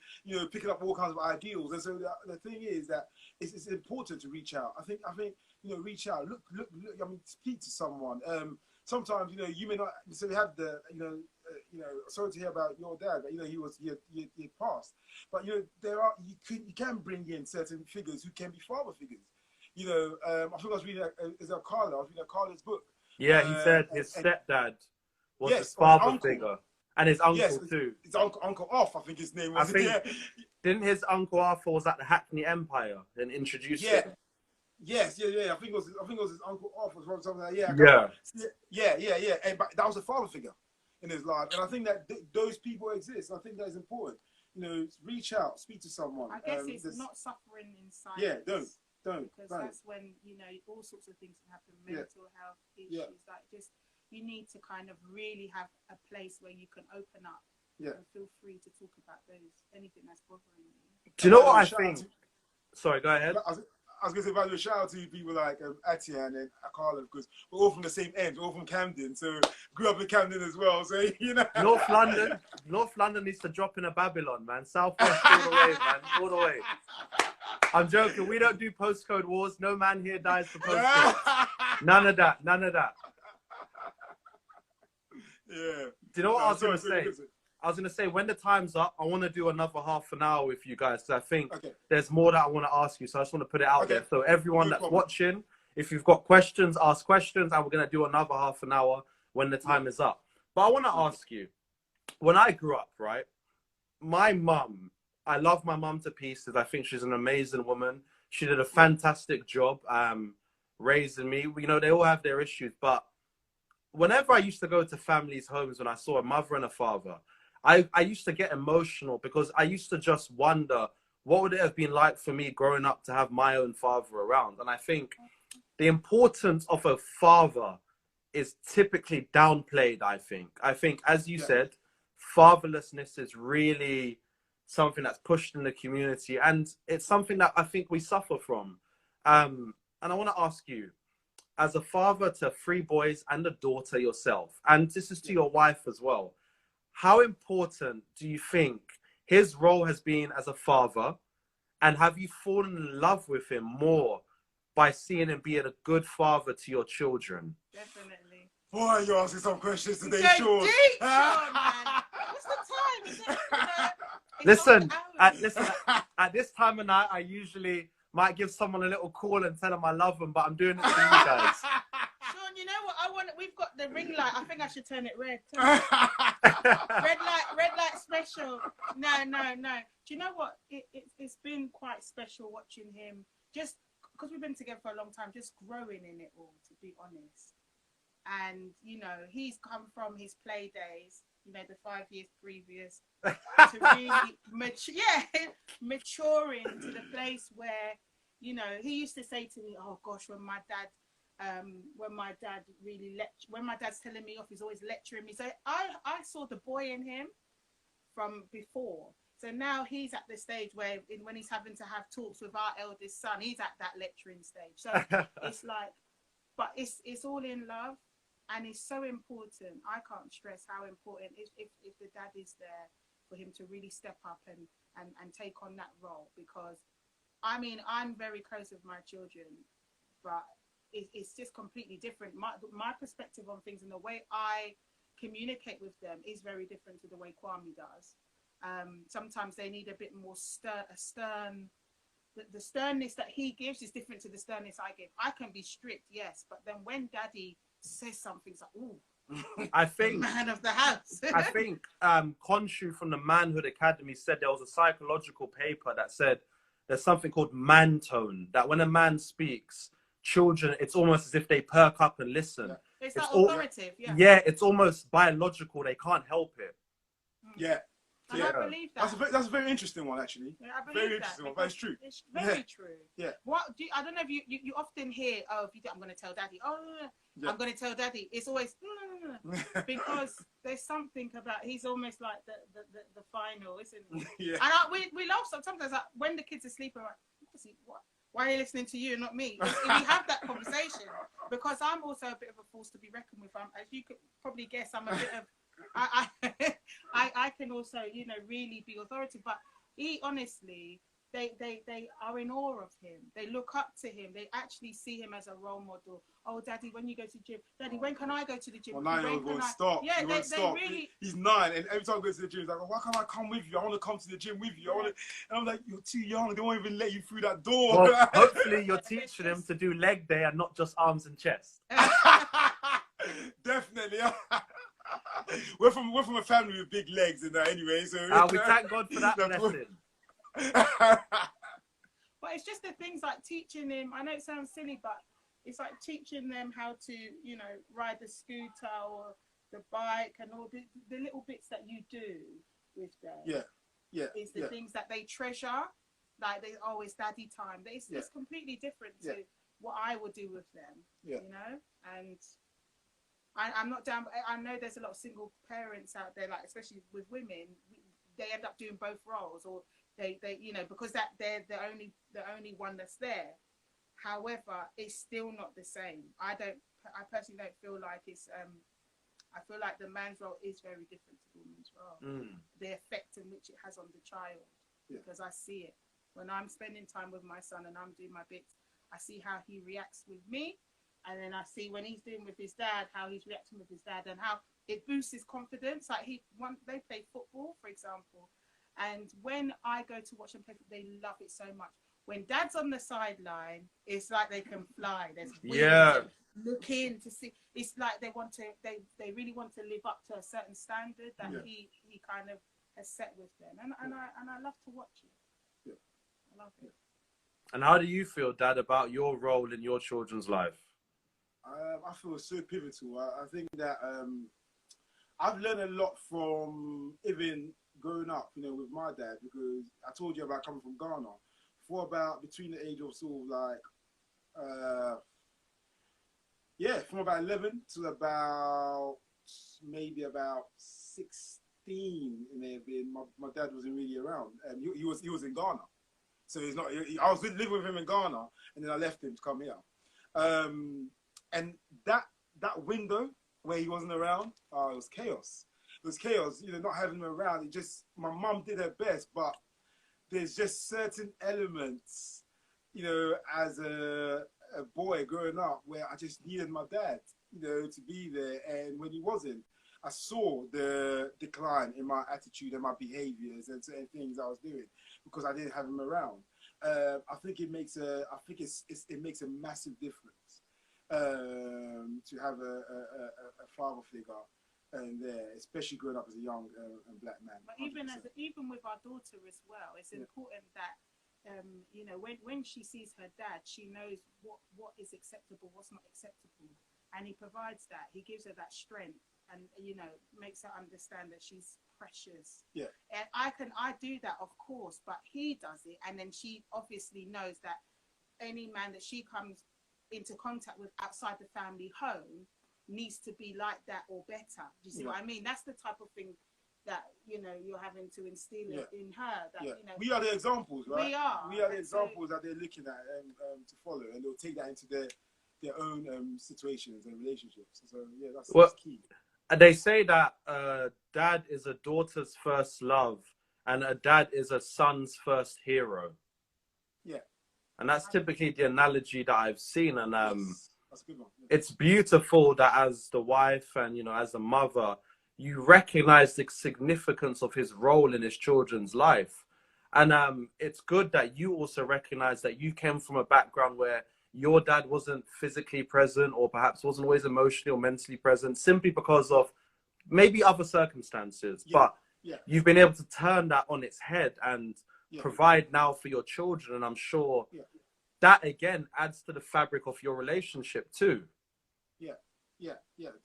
picking up all kinds of ideals. And so the thing is that it's important to reach out. I think reach out, look. Speak to someone. Sometimes you may not necessarily have the sorry to hear about your dad, but he passed. But you can bring in certain figures who can be father figures. I think I was reading Carla's book. Yeah, he said his stepdad was his father figure. And his uncle too. His Uncle Off, I think his name was. Didn't his Uncle Arthur was at the Hackney Empire and introduced him? Yes, I think it was his Uncle Off or something like that. Yeah. And, but that was a father figure in his life. And I think that those people exist. I think that is important. Reach out, speak to someone. I guess it's not suffering in silence. Yeah, don't. Because that's when, all sorts of things can happen, mental health issues, you need to kind of really have a place where you can open up and feel free to talk about anything that's bothering you. Do you know what I think? Sorry, go ahead. I was going to say, by the way, shout out to people like Atian and Akala, because we're all from the same end, we're all from Camden, so grew up in Camden as well, so North London needs to drop in a Babylon, man. Southwest all the way, man, all the way. I'm joking. We don't do postcode wars. No man here dies for postcode. None of that. Yeah. Do you know what I was Sorry, going to say? I was going to say, when the time's up, I want to do another half an hour with you guys. So I think there's more that I want to ask you. So I just want to put it out there. So everyone that's watching, if you've got questions, ask questions. And we're going to do another half an hour when the time is up. But I want to ask you, when I grew up, right, my mum, I love my mum to pieces. I think she's an amazing woman. She did a fantastic job raising me. You know, they all have their issues. But whenever I used to go to families' homes when I saw a mother and a father, I used to get emotional because I used to just wonder what would it have been like for me growing up to have my own father around. And I think the importance of a father is typically downplayed, I think, as you said, fatherlessness is really something that's pushed in the community. And it's something that I think we suffer from. And I want to ask you, as a father to 3 boys and a daughter yourself, and this is to your wife as well, how important do you think his role has been as a father? And have you fallen in love with him more by seeing him being a good father to your children? Definitely. Boy, you're asking some questions today, Sean. Sean. Deep, Sean, man. What's the time? Listen, at this time of night, I usually might give someone a little call and tell them I love them, but I'm doing it for you guys. Sean, you know what? We've got the ring light. I think I should turn it red. Red light special. No. Do you know what? It's been quite special watching him, just because we've been together for a long time, just growing in it all, to be honest. And, you know, he's come from his play days, you know, the 5 years previous, to really maturing to the place where, you know, he used to say to me, oh gosh, when my dad's telling me off, he's always lecturing me. So I saw the boy in him from before. So now he's at the stage where when he's having to have talks with our eldest son, he's at that lecturing stage. So it's like, but it's all in love. And it's so important. I can't stress how important if the dad is there for him to really step up and take on that role. Because, I mean, I'm very close with my children, but it's just completely different. My perspective on things and the way I communicate with them is very different to the way Kwame does. Sometimes they need a bit more stern. The sternness that he gives is different to the sternness I give. I can be strict, yes, but then when Daddy says something, it's like, ooh, I think man of the house. I think Khonshu from the Manhood Academy said there was a psychological paper that said there's something called man tone, that when a man speaks, children, it's almost as if they perk up and listen. Yeah. It's authoritative, it's almost biological. They can't help it. Yeah. And I believe that. That's a very interesting one, actually. Yeah, I believe very interesting one, but it's true. It's very true. Yeah. I don't know if you often hear, oh, I'm going to tell Daddy. Oh, I'm going to tell Daddy. It's always because there's something about he's almost like the final, isn't he? Yeah. And we laugh sometimes. Like when the kids are sleeping, like, what? Why are you listening to you and not me? We have that conversation because I'm also a bit of a force to be reckoned with. As you could probably guess, I'm a bit of. I can also, you know, really be authoritative, but he honestly, they are in awe of him. They look up to him. They actually see him as a role model. Oh, Daddy, when you go to the gym, Daddy, when can I go to the gym? Well, 9-year-old won't stop. Yeah, he won't stop. Really... He's 9, and every time I go to the gym, he's like, oh, why can't I come with you? I want to come to the gym with you. I want to... And I'm like, you're too young. They won't even let you through that door. Well, hopefully you're teaching him to do leg day and not just arms and chest. Definitely. We're from a family with big legs and that anyway. So we thank God for that lesson. But it's just the things like teaching him. I know it sounds silly, but it's like teaching them how to, you know, ride the scooter or the bike and all the little bits that you do with them. Yeah. It's the things that they treasure. Like they always Daddy time. It's completely different to what I would do with them. Yeah. You know, and. I'm not down. I know there's a lot of single parents out there, like especially with women, they end up doing both roles, or they you know, because that they're the only one that's there. However, it's still not the same. I personally don't feel like it's. I feel like the man's role is very different to the woman's role. The effect in which it has on the child, because I see it when I'm spending time with my son and I'm doing my bits. I see how he reacts with me. And then I see when he's doing with his dad, how he's reacting with his dad and how it boosts his confidence. Like they play football, for example, and when I go to watch them play, they love it so much. When Dad's on the sideline, it's like they can fly. There's look in to see. It's like they really want to live up to a certain standard that he kind of has set with them, and I love to watch it. Yeah, I love it. And how do you feel, Dad, about your role in your children's life? I feel so pivotal. I think that I've learned a lot from even growing up, you know, with my dad, because I told you about coming from Ghana. For about between the age of sort of like, from about 11 to about maybe about 16, it may have been. My dad wasn't really around, and he was in Ghana, so he's not. I was living with him in Ghana, and then I left him to come here. And that window where he wasn't around, it was chaos. It was chaos, you know, not having him around. It just, my mum did her best, but there's just certain elements, you know, as a boy growing up, where I just needed my dad, you know, to be there. And when he wasn't, I saw the decline in my attitude and my behaviors and certain things I was doing because I didn't have him around. I think it makes a massive difference to have a father figure and there, especially growing up as a young and black man. But even with our daughter as well, it's important that you know, when she sees her dad, she knows what is acceptable, what's not acceptable, and he provides that. He gives her that strength, and you know, makes her understand that she's precious. Yeah. And I do that, of course, but he does it, and then she obviously knows that any man that she comes into contact with outside the family home needs to be like that or better. Do you see what I mean? That's the type of thing that, you know, you're having to instill in her. That, you know, we are the examples, right? We are the examples that they're looking at and to follow, and they'll take that into their own situations and relationships. So yeah, that's key. They say that dad is a daughter's first love, and a dad is a son's first hero. Yeah. And that's typically the analogy that I've seen, and that's a good one. It's beautiful that as the wife and, you know, as a mother, you recognize the significance of his role in his children's life. And it's good that you also recognize that you came from a background where your dad wasn't physically present, or perhaps wasn't always emotionally or mentally present, simply because of maybe other circumstances. But you've been able to turn that on its head and provide now for your children. And I'm sure that, again, adds to the fabric of your relationship too.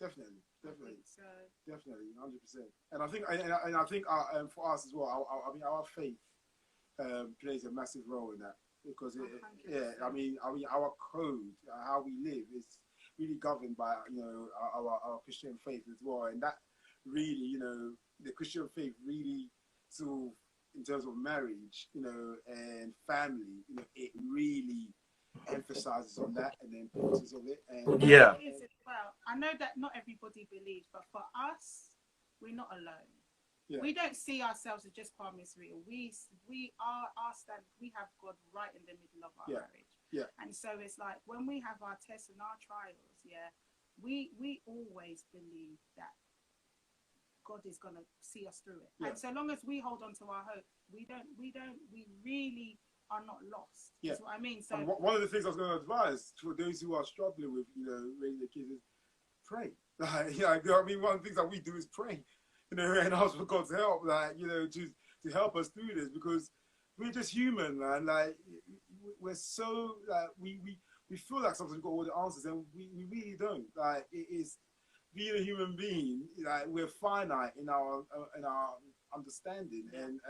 Definitely. Definitely, 100%. And I think for us as well, I mean, our faith plays a massive role in that, because our code, how we live, is really governed by, you know, our Christian faith as well. And that really, you know, the Christian faith really sort of, in terms of marriage, you know, and family, you know, it really emphasizes on that and the importance of it. And it is as well. I know that not everybody believes, but for us, we're not alone. We don't see ourselves as just Kwame Surreal. We are our stand. We have God right in the middle of our marriage. And so it's like when we have our tests and our trials, we always believe that God is gonna see us through it. And so long as we hold on to our hope, we really are not lost. That's what I mean. So one of the things I was going to advise for those who are struggling with, you know, raising their kids is pray. Like, you know, I mean, one of the things that we do is pray, you know, and ask for God's help, like, you know, to help us through this, because we're just human, man. Like, we're so, like, we feel like sometimes we've got all the answers, and we really don't. Like, it is, being a human being, like, we're finite in our understanding, and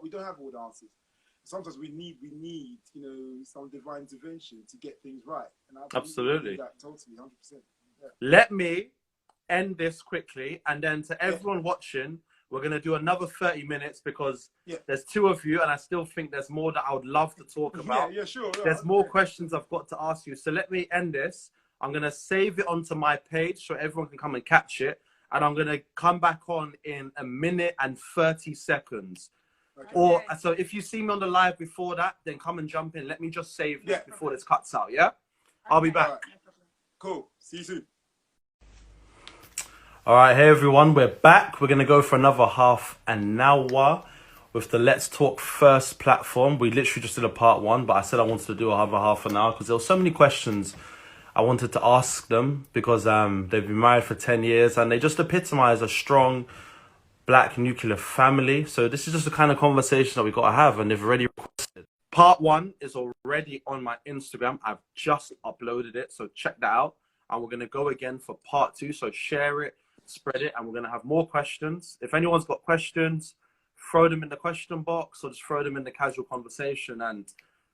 we don't have all the answers. Sometimes we need, you know, some divine intervention to get things right. And I absolutely that totally, 100%. Let me end this quickly, and then to everyone watching, we're going to do another 30 minutes, because there's two of you, and I still think there's more that I would love to talk about. Sure. There's more questions I've got to ask you. So let me end this. I'm going to save it onto my page so everyone can come and catch it. And I'm going to come back on in 1 minute and 30 seconds. Okay. Or so if you see me on the live before that, then come and jump in. Let me just save this before this cuts out, I'll be back. Right. Cool. See you soon. All right, hey everyone, we're back. We're going to go for another half an hour with the Let's Talk First platform. We literally just did a part one, but I said I wanted to do another half an hour because there were so many questions I wanted to ask them because they've been married for 10 years and they just epitomize a strong black nuclear family. So this is just the kind of conversation that we got to have, and they've already requested. Part one is already on my Instagram. I've just uploaded it, so check that out. And we're going to go again for part two, so share it, spread it, and we're going to have more questions. If anyone's got questions, throw them in the question box or just throw them in the casual conversation, and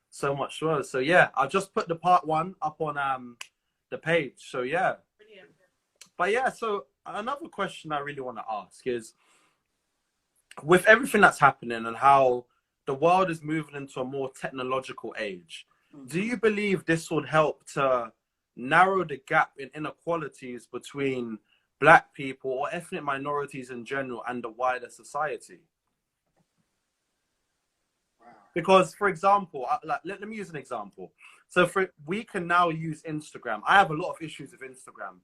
so much more. So yeah, I've just put the part one up on the page. So yeah. Brilliant. But yeah, so another question I really want to ask is, with everything that's happening and how the world is moving into a more technological age, do you believe this would help to narrow the gap in inequalities between black people or ethnic minorities in general and the wider society? Wow. Because, for example, let me use an example. So we can now use Instagram. I have a lot of issues with Instagram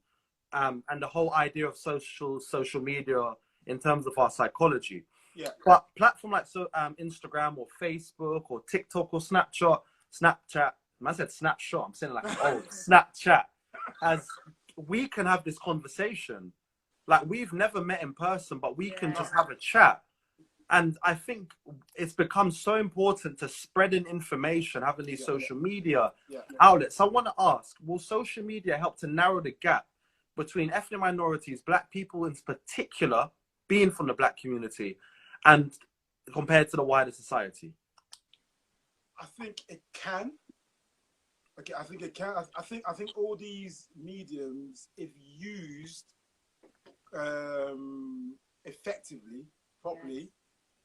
and the whole idea of social media in terms of our psychology. Yeah. But platform like Instagram or Facebook or TikTok or Snapchat, I said Snapshot, I'm saying like, oh, Snapchat, as we can have this conversation. Like, we've never met in person, but we can just have a chat. And I think it's become so important to spreading information, having these social media outlets. I want to ask, will social media help to narrow the gap between ethnic minorities, black people in particular, being from the black community, and compared to the wider society? I think it can. Okay, I think it can. I think all these mediums, if used effectively, properly,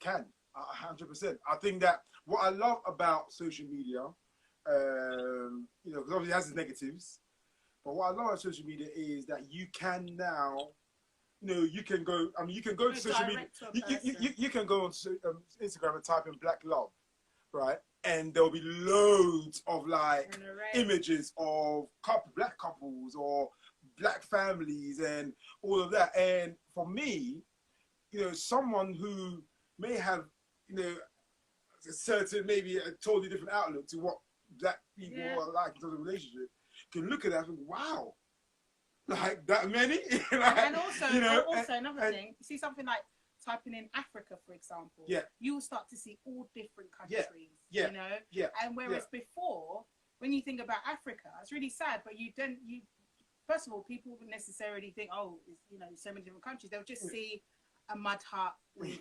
can 100%. I think that what I love about social media, you know, because obviously it has its negatives, but what I love about social media is that you can now, you know, you can go. I mean, you can go to social media. You can go on Instagram and type in Black Love, right? And there'll be loads of like images of black couples or black families and all of that. And for me, you know, someone who may have, you know, a certain, maybe a totally different outlook to what black people are like in terms of relationship, can look at that and think, wow, like that many? Like, and also, you know, another thing, you see something like typing in Africa, for example, you will start to see all different countries, you know? And whereas before, when you think about Africa, it's really sad, but first of all, people wouldn't necessarily think, oh, you know, so many different countries. They'll just see a mud hut with,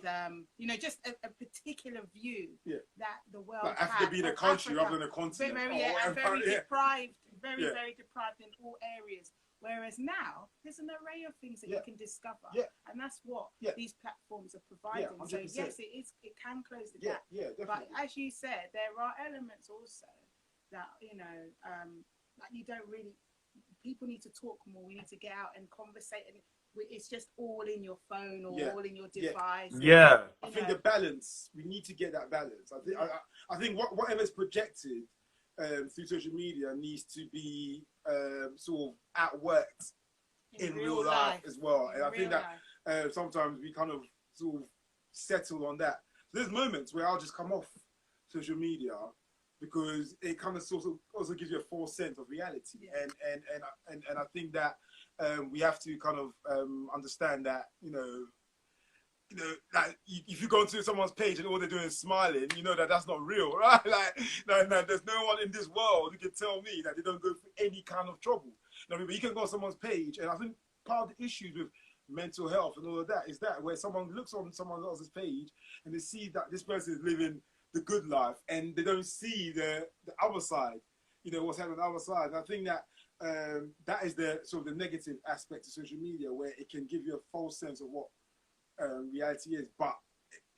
you know, just a particular view that the world like Africa being a country rather than a continent. Very deprived, very deprived in all areas. Whereas now, there's an array of things that you can discover, and that's what these platforms are providing. So yes, it can close the gap. But as you said, there are elements also that, you know, like you don't really. People need to talk more. We need to get out and conversate. And it's just all in your phone or all in your device. I think the balance. We need to get that balance. I think whatever's projected through social media needs to be sort of outworked in real life as well. And I think that sometimes we kind of sort of settle on that. There's moments where I'll just come off social media because it kind of sort of also gives you a false sense of reality. And I think that we have to kind of understand that, you know, like if you go to someone's page and all they're doing is smiling, you know that that's not real, right? Like, no, there's no one in this world who can tell me that they don't go through any kind of trouble. You know, but you can go on someone's page, and I think part of the issues with mental health and all of that is that where someone looks on someone else's page and they see that this person is living the good life, and they don't see the other side, you know, what's happening on the other side. And I think that that is the sort of the negative aspect of social media, where it can give you a false sense of what reality is, but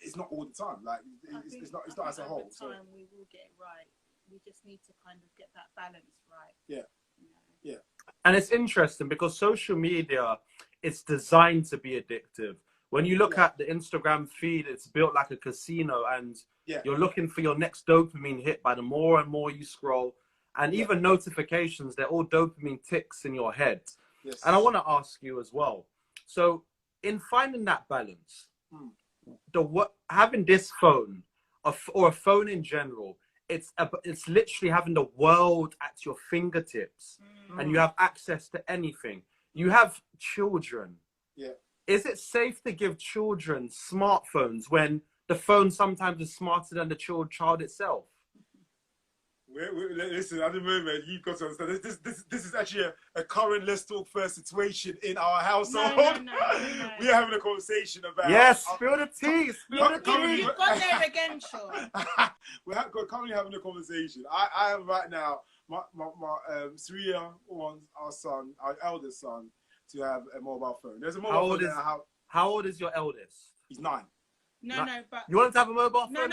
it's not all the time. Like it's not as a whole. Over time, we will get it right. We just need to kind of get that balance right. Yeah. And it's interesting because social media, it's designed to be addictive. When you look at the Instagram feed, it's built like a casino, and you're looking for your next dopamine hit by the more and more you scroll. And even notifications, they're all dopamine ticks in your head. And I want to ask you as well. So in finding that balance, having this phone or a phone in general, it's literally having the world at your fingertips, and you have access to anything. You have children. Yeah. Is it safe to give children smartphones when the phone sometimes is smarter than the child itself? Listen, at the moment, you've got to understand, this is actually a current Let's Talk First situation in our household. No. We are having a conversation about... Yes, spill the tea, spill the tea. You've got there again, Sean. We're currently having a conversation. I am right now, my Surya wants our son, our eldest son, to have a mobile phone. There's a mobile phone in our house. How old is your eldest? He's 9. No, but... You want him to have a mobile phone? No,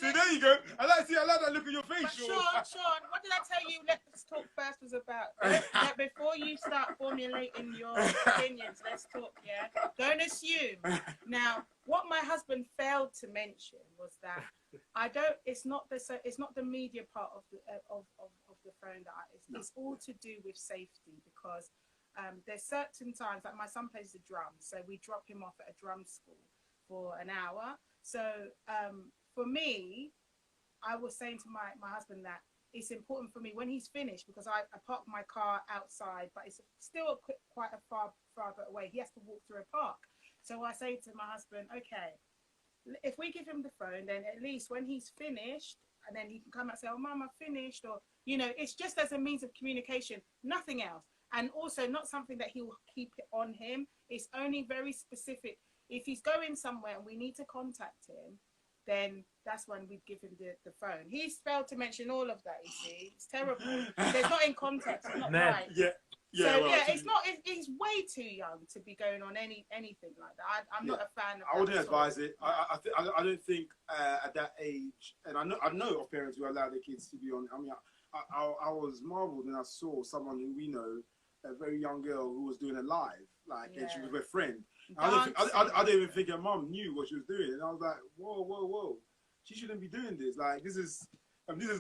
See, there you go. I like that look on your face, Sean, what did I tell you Let's Talk First was about? That before you start formulating your opinions, let's talk, yeah? Don't assume. Now, what my husband failed to mention was that it's not the media part of the phone it's all to do with safety, because there's certain times, like my son plays the drums, so we drop him off at a drum school for an hour. So for me, I was saying to my husband that it's important for me when he's finished, because I park my car outside, but it's still quite a far bit away. He has to walk through a park. So I say to my husband, okay, if we give him the phone, then at least when he's finished, and then he can come and say, oh, Mum, I finished, or, it's just as a means of communication, nothing else. And also not something that he will keep it on him. It's only very specific. If he's going somewhere and we need to contact him, then that's when we give him the phone. He's failed to mention all of that, you see. It's terrible. They're not in context. It's not right. Yeah. So, it's not. He's way too young to be going on anything like that. I'm not a fan of that. I wouldn't advise it. I don't think at that age, and I know of parents who allow their kids to be on. I mean, I was marveled when I saw someone who we know, a very young girl who was doing it live, and she was with a friend. I don't even think her mum knew what she was doing, and I was like, whoa, she shouldn't be doing this. Like, this is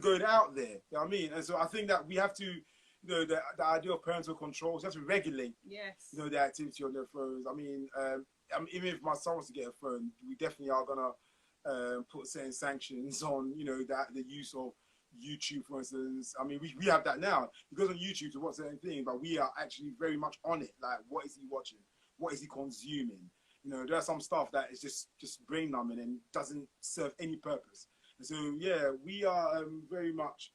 going out there. You know what I mean? And so I think that we have to, the idea of parental control, so you have to regulate, the activity on their phones. I mean, even if my son wants to get a phone, we definitely are gonna put certain sanctions on, the use of YouTube, for instance. I mean, we have that now. He goes on YouTube to watch certain things, but we are actually very much on it. Like, what is he watching? What is he consuming? There are some stuff that is just brain numbing and doesn't serve any purpose. And so, we are very much,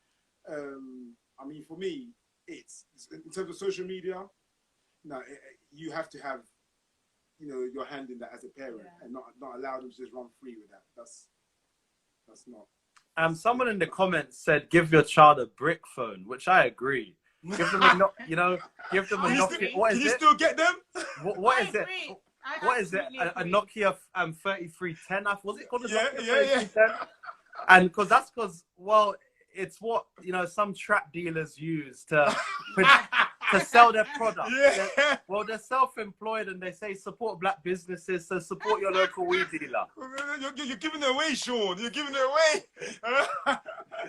I mean, for me, it's in terms of social media, you have to have, your hand in that as a parent, and not allow them to just run free with that. That's not. Someone in the comments said, give your child a brick phone, which I agree. Give them give them a Nokia. What is it? Can you still get them? What is it? What is it? A Nokia 3310? Was it called a Nokia 3310? And because it's what some trap dealers use to sell their product. Yeah. They're self-employed and they say support black businesses, so support your local weed dealer. You're giving it away, Sean. You're giving it away.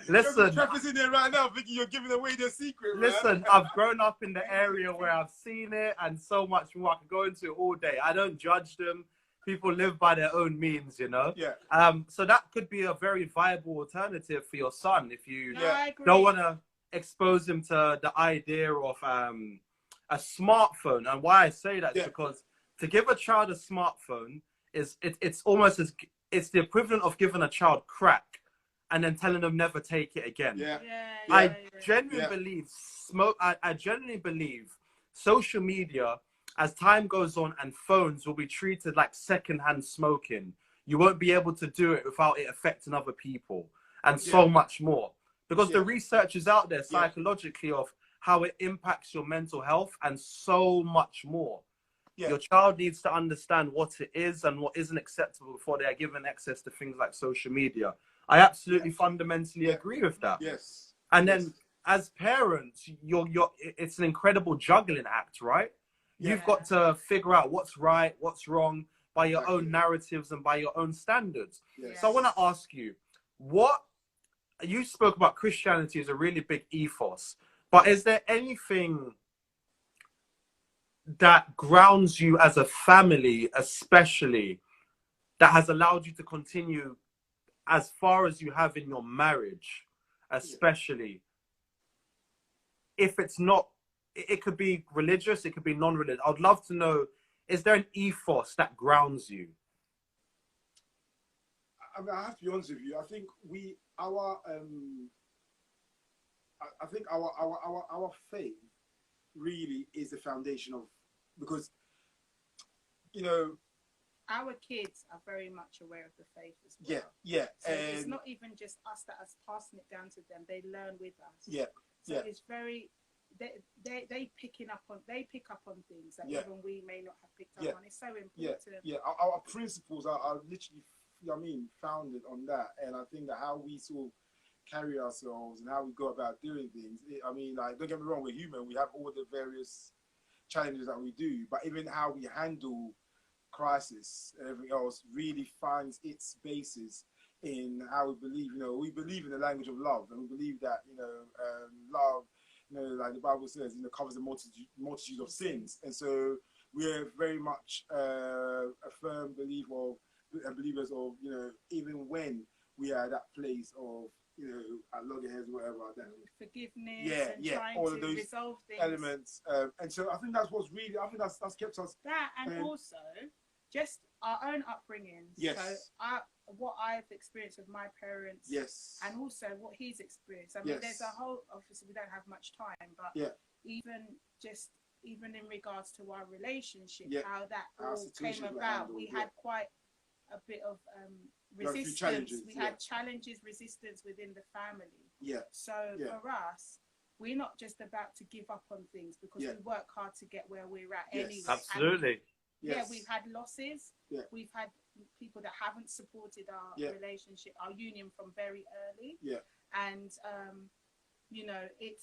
Listen, Trappers in there right now thinking you're giving away their secret. Listen, I've grown up in the area where I've seen it and so much more. I could go into it all day. I don't judge them. People live by their own means, Yeah. So that could be a very viable alternative for your son if you I don't want to expose him to the idea of a smartphone. And why I say that is because to give a child a smartphone it's almost it's the equivalent of giving a child crack and then telling them never take it again. I genuinely believe social media, as time goes on, and phones will be treated like secondhand smoking. You won't be able to do it without it affecting other people and so much more. Because the research is out there psychologically of how it impacts your mental health and so much more. Your child needs to understand what it is and what isn't acceptable before they are given access to things like social media. I absolutely fundamentally agree with that. Yes. And then as parents, it's an incredible juggling act, right? You've got to figure out what's right, what's wrong by your own narratives and by your own standards. Yes. So I want to ask you, you spoke about Christianity as a really big ethos, but is there anything that grounds you as a family, especially, that has allowed you to continue as far as you have in your marriage, especially? If it's not, it could be religious, it could be non-religious. I'd love to know, is there an ethos that grounds you? I mean, I have to be honest with you. I think our faith really is the foundation of, because, you know, our kids are very much aware of the faith as well. Yeah, yeah. So and it's not even just us that are passing it down to them. They learn with us. Yeah, So yeah. it's very, they pick up on things that Yeah. even we may not have picked up Yeah. on. It's so important. Yeah. Our principles are literally, I mean, founded on that. And I think that how we sort of carry ourselves and how we go about doing things, I mean, like, don't get me wrong, we're human. We have all the various challenges that we do, but even how we handle crisis and everything else really finds its basis in how we believe. You know, we believe in the language of love, and we believe that, you know, love, you know, like the Bible says, you know, covers a multitude of sins. And so we're very much a firm believer and believers of, you know, even when we are at that place of, you know, at loggerheads, whatever, that forgiveness, and trying all to of those resolve things. elements. And so I think that's what's really, I think that's kept us. That, and also just our own upbringings. Yes. So what I've experienced with my parents. Yes. And also what he's experienced. I mean, Yes. there's a whole, obviously we don't have much time, but even in regards to our relationship, how that all came about, we had quite a bit of resistance. We had challenges, resistance within the family. Yeah. So for us, we're not just about to give up on things, because we work hard to get where we're at anyway. Absolutely. Yeah, we've had losses. Yeah. We've had people that haven't supported our relationship, our union from very early. Yeah. And you know, it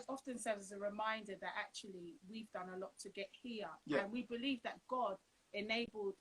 often serves as a reminder that actually we've done a lot to get here. Yeah. And we believe that God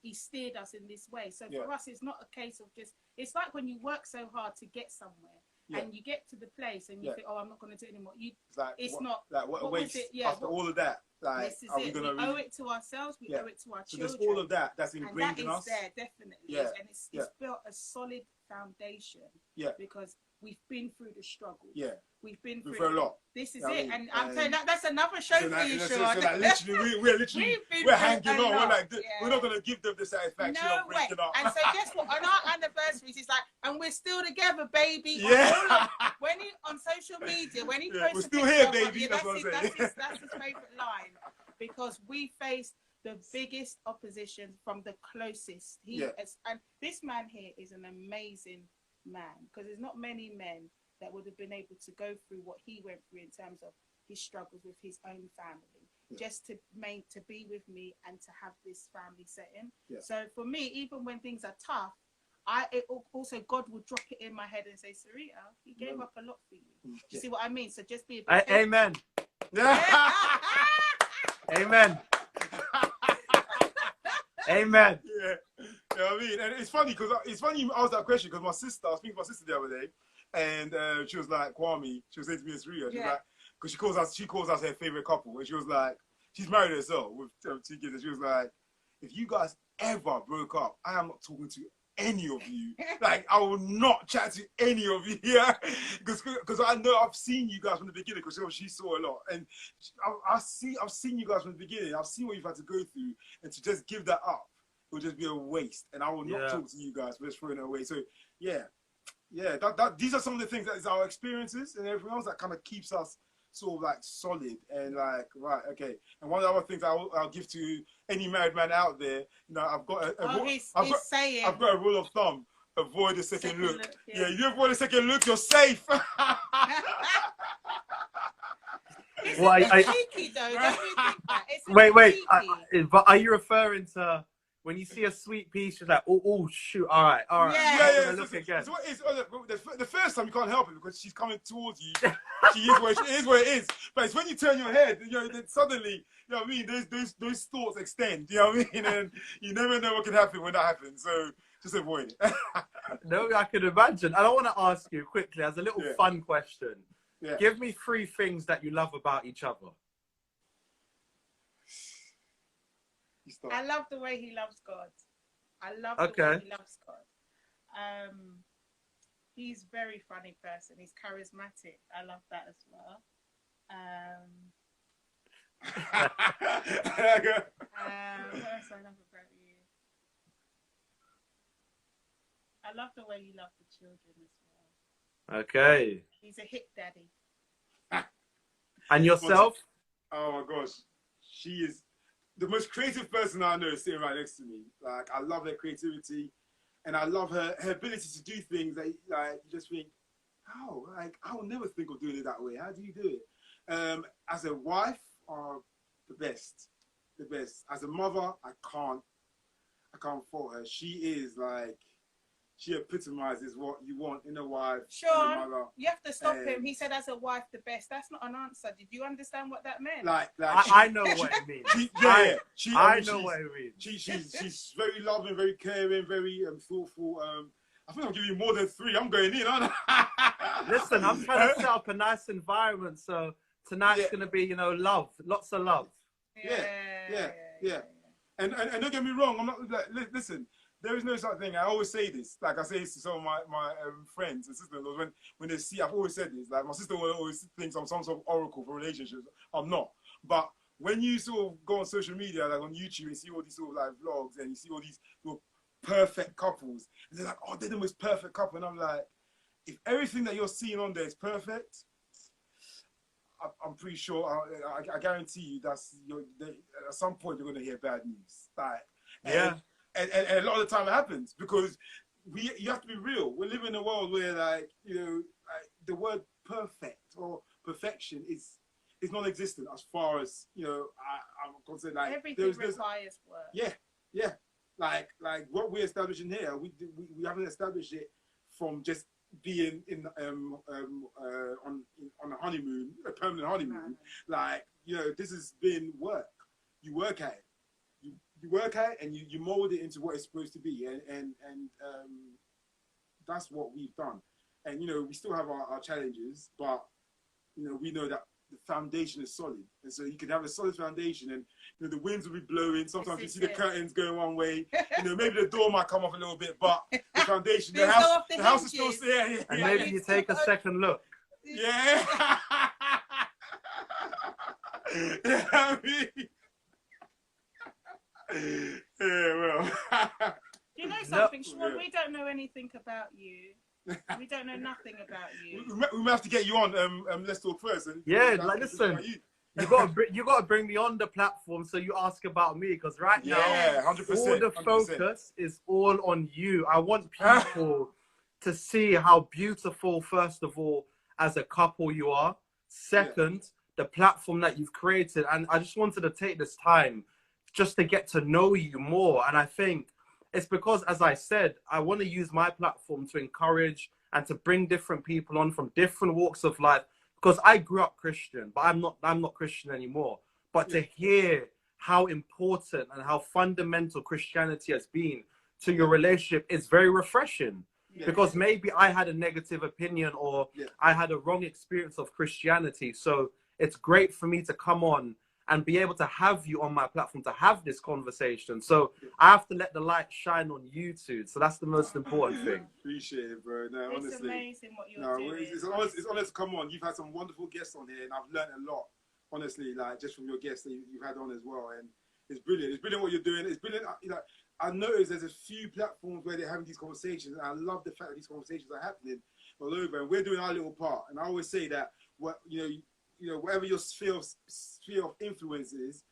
he steered us in this way. So for us, it's not a case of just, it's like when you work so hard to get somewhere. Yeah. And you get to the place and you think, oh, I'm not going to do it anymore. What a waste. After all of that, like, this is it. We owe it to ourselves. We owe it to our children. So there's all of that that's ingrained in us. There, definitely. Yeah. And it's built a solid foundation. Yeah. Because we've been through the struggle. Yeah. We've been through a lot. This is it. And I'm saying that's another show for you, Sean. So literally, we're hanging on. We're like, we're not going to give them the satisfaction of breaking up. And so guess what? On our anniversaries, it's like, and we're still together, baby. Yeah. When he, on social media, when he posts we're still here, baby. That's what I'm saying. That's his favourite line. Because we faced the biggest opposition from the closest. And this man here is an amazing man, because there's not many men that would have been able to go through what he went through in terms of his struggles with his own family, just to be with me and to have this family setting. So for me, even when things are tough, also God will drop it in my head and say, Sarita, he gave up a lot for you. You see what I mean? So just be a bit amen. Amen. Amen. Yeah. You know what I mean? And it's funny you asked that question, because I was speaking to my sister the other day, and she was like, Kwame, she was saying to me, it's Ria. She was like, because she calls us her favorite couple, and she was like, she's married herself with 2 kids, and she was like, if you guys ever broke up, I am not talking to any of you. Like, I will not chat to any of you here, because I know I've seen you guys from the beginning, because she saw a lot, and I've seen you guys from the beginning. I've seen what you've had to go through, and to just give that up, it would just be a waste, and I will not talk to you guys for just throwing it away. So these are some of the things that is our experiences and everything else that kind of keeps us sort of like solid and like, right, okay. And one of the other things I'll give to any married man out there, you know, I've got a rule of thumb: avoid a second look. Yeah, you avoid a second look, you're safe. Cheeky though. Don't you think that? Wait. But are you referring to when you see a sweet piece, you're like, oh shoot, all right. Yeah. Look again. The first time you can't help it, because she's coming towards you. She is where it is. But it's when you turn your head, you know, then suddenly, you know what I mean, those thoughts extend. You know what I mean? And you never know what can happen when that happens. So just avoid it. No, I can imagine. And I want to ask you quickly, as a little fun question. Yeah. Give me 3 things that you love about each other. I love the way he loves God. I love the way he loves God. He's a very funny person. He's charismatic. I love that as well. What else I love about you? I love the way you love the children as well. Okay. He's a hip daddy. And yourself? Oh my gosh. She is the most creative person I know sitting right next to me. Like, I love her creativity, and I love her ability to do things that, like, you just think, how? Like, I will never think of doing it that way. How do you do it? As a wife, the best. The best. As a mother, I can't fault her. She is like, she epitomizes what you want in a wife. Sean, a mother. You have to stop him. He said, as a wife, the best. That's not an answer. Did you understand what that meant? I know what it means. I know what it means. She's very loving, very caring, very thoughtful. I think I'll give you more than 3. I'm going in, aren't I? Listen, I'm trying to set up a nice environment, so tonight's going to be, you know, love. Lots of love. Yeah. And don't get me wrong. I'm not like, listen. There is no such thing. I always say this. Like, I say this to some of my friends and sisters-in-laws when they see. I've always said this. Like, my sister will always think I'm some sort of oracle for relationships. I'm not. But when you sort of go on social media, like on YouTube, and see all these sort of like vlogs, and you see all these sort of perfect couples, and they're like, oh, they're the most perfect couple. And I'm like, if everything that you're seeing on there is perfect, I'm pretty sure. I guarantee you at some point you're going to hear bad news. Like, And a lot of the time it happens because you have to be real. We live in a world where, like, you know, like, the word perfect or perfection is non-existent as far as, you know, I'm concerned. Like, everything requires work. Yeah. Like what we're establishing here, we haven't established it from just being on a honeymoon, a permanent honeymoon. No. Like, you know, this has been work. You work at it. You work at it and you mold it into what it's supposed to be, and that's what we've done. And, you know, we still have our challenges, but, you know, we know that the foundation is solid, and so you can have a solid foundation, and, you know, the winds will be blowing. Sometimes you see the curtains going one way, you know, maybe the door might come off a little bit, but the foundation, the house is still there. And maybe you take a second look. Yeah. Yeah, I mean. Yeah, well. You know something, Sean? We don't know anything about you. We don't know nothing about you. We may have to get you on. Let's talk first. Like, listen, you got to bring me on the platform so you ask about me, because now 100%, all the focus is all on you. I want people to see how beautiful, first of all, as a couple you are. Second, the platform that you've created, and I just wanted to take this time just to get to know you more. And I think it's because, as I said, I want to use my platform to encourage and to bring different people on from different walks of life, because I grew up Christian, but I'm not Christian anymore. But to hear how important and how fundamental Christianity has been to your relationship is very refreshing. Because maybe I had a negative opinion or I had a wrong experience of Christianity. So it's great for me to come on and be able to have you on my platform to have this conversation. So I have to let the light shine on you too. So that's the most important thing. Appreciate it, bro. No, it's honestly, amazing what you're doing. It's honest to come on. You've had some wonderful guests on here, and I've learned a lot, honestly, like just from your guests that you've had on as well. And it's brilliant. It's brilliant what you're doing. It's brilliant. Like, I noticed there's a few platforms where they're having these conversations, and I love the fact that these conversations are happening all over, and we're doing our little part. And I always say that whatever your sphere of influence is,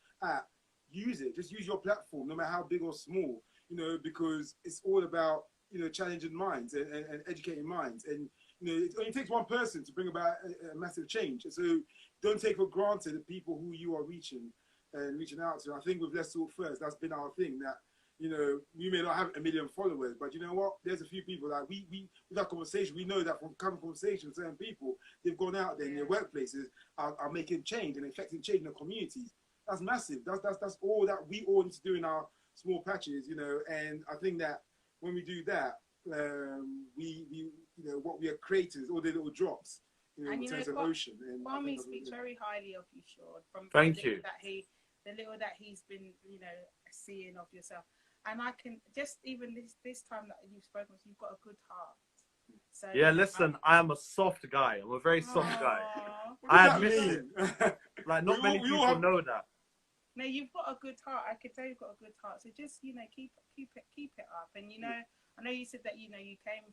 use it. Just use your platform, no matter how big or small. You know, because it's all about, you know, challenging minds and educating minds. And, you know, it only takes one person to bring about a massive change. And so don't take for granted the people who you are reaching out to. I think with Let's Talk First, that's been our thing. That, you know, we may not have 1 million followers, but you know what? There's a few people that we with that conversation, we know that from having conversations with certain people, they've gone out there in their workplaces, are making change and affecting change in the communities. That's massive. That's all that we all need to do in our small patches, you know. And I think that when we do that, we you know, what we are creators, all the little drops, you know, in terms of ocean. And Kwame speaks very highly of you, Sean. Thank you. The little that he's been, you know, seeing of yourself. And I can just, even this time that you've spoken, you've got a good heart. So Yeah, listen, I am a soft guy. I'm a very soft guy. What does I that admit mean? it. Like, not many people know that. No, you've got a good heart. I can tell you've got a good heart. So just, you know, keep it up. And you know, I know you said that, you know, you came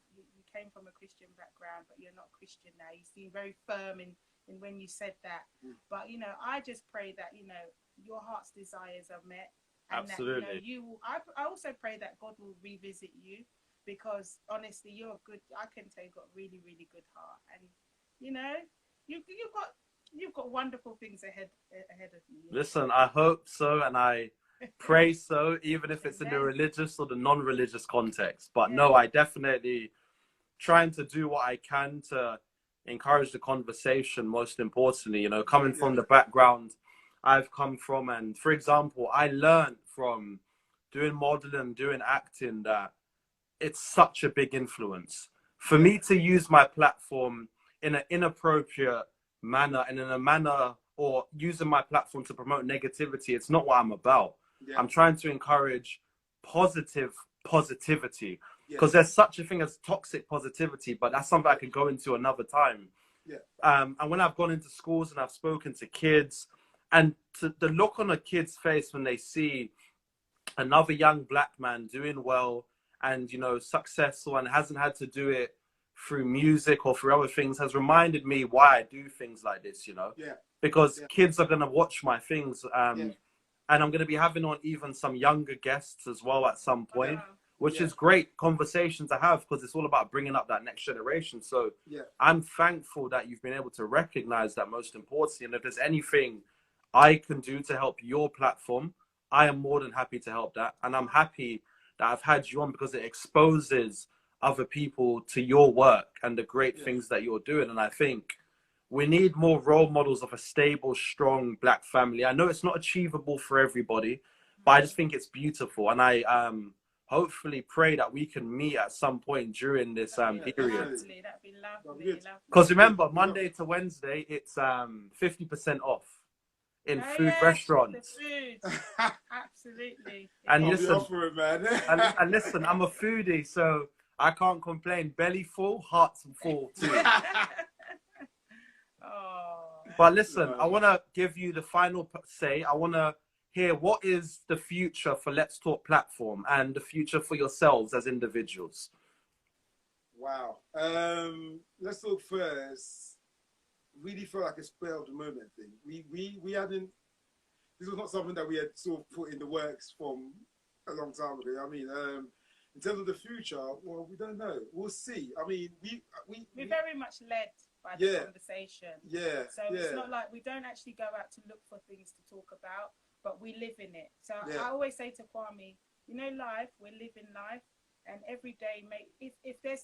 from a Christian background, but you're not Christian now. You seem very firm in when you said that. But you know, I just pray that, you know, your heart's desires are met. And absolutely. that, you know, I also pray that God will revisit you, because honestly, you're a good. I can tell you've got a really, really good heart, and you know, you've got wonderful things ahead of you. Listen, I hope so, and I pray so, even if it's in the religious or the non-religious context. But no, I definitely trying to do what I can to encourage the conversation. Most importantly, you know, coming from the background I've come from, and for example, I learned from doing modeling, doing acting, that it's such a big influence. For me to use my platform in an inappropriate manner and in a manner, or using my platform to promote negativity, it's not what I'm about. I'm trying to encourage positivity, because there's such a thing as toxic positivity, but that's something I could go into another time. And when I've gone into schools and I've spoken to kids, and the look on a kid's face when they see another young black man doing well and, you know, successful, and hasn't had to do it through music or through other things, has reminded me why I do things like this, you know. Because kids are going to watch my things, and I'm going to be having on even some younger guests as well at some point, which is great conversation to have, because it's all about bringing up that next generation. So I'm thankful that you've been able to recognize that, most importantly. And if there's anything I can do to help your platform, I am more than happy to help that. And I'm happy that I've had you on, because it exposes other people to your work and the great things that you're doing. And I think we need more role models of a stable, strong black family. I know it's not achievable for everybody, but I just think it's beautiful. And I hopefully pray that we can meet at some point during this period. That'd be lovely. Because remember, Monday to Wednesday, it's 50% off in food restaurants. The food. Absolutely. And listen, man. and listen, I'm a foodie, so I can't complain. Belly full, heart full too. But listen, I want to give you the final say. I want to hear, what is the future for Let's Talk platform and the future for yourselves as individuals? Wow. Let's Talk first. Really felt like a spur of the moment thing. We hadn't. This was not something that we had sort of put in the works from a long time ago. I mean, in terms of the future, well, we don't know. We'll see. I mean, we're very much led by the conversation. So it's not like we don't actually go out to look for things to talk about, but we live in it. So I always say to Kwame, you know, life, we're living life, and every day, if there's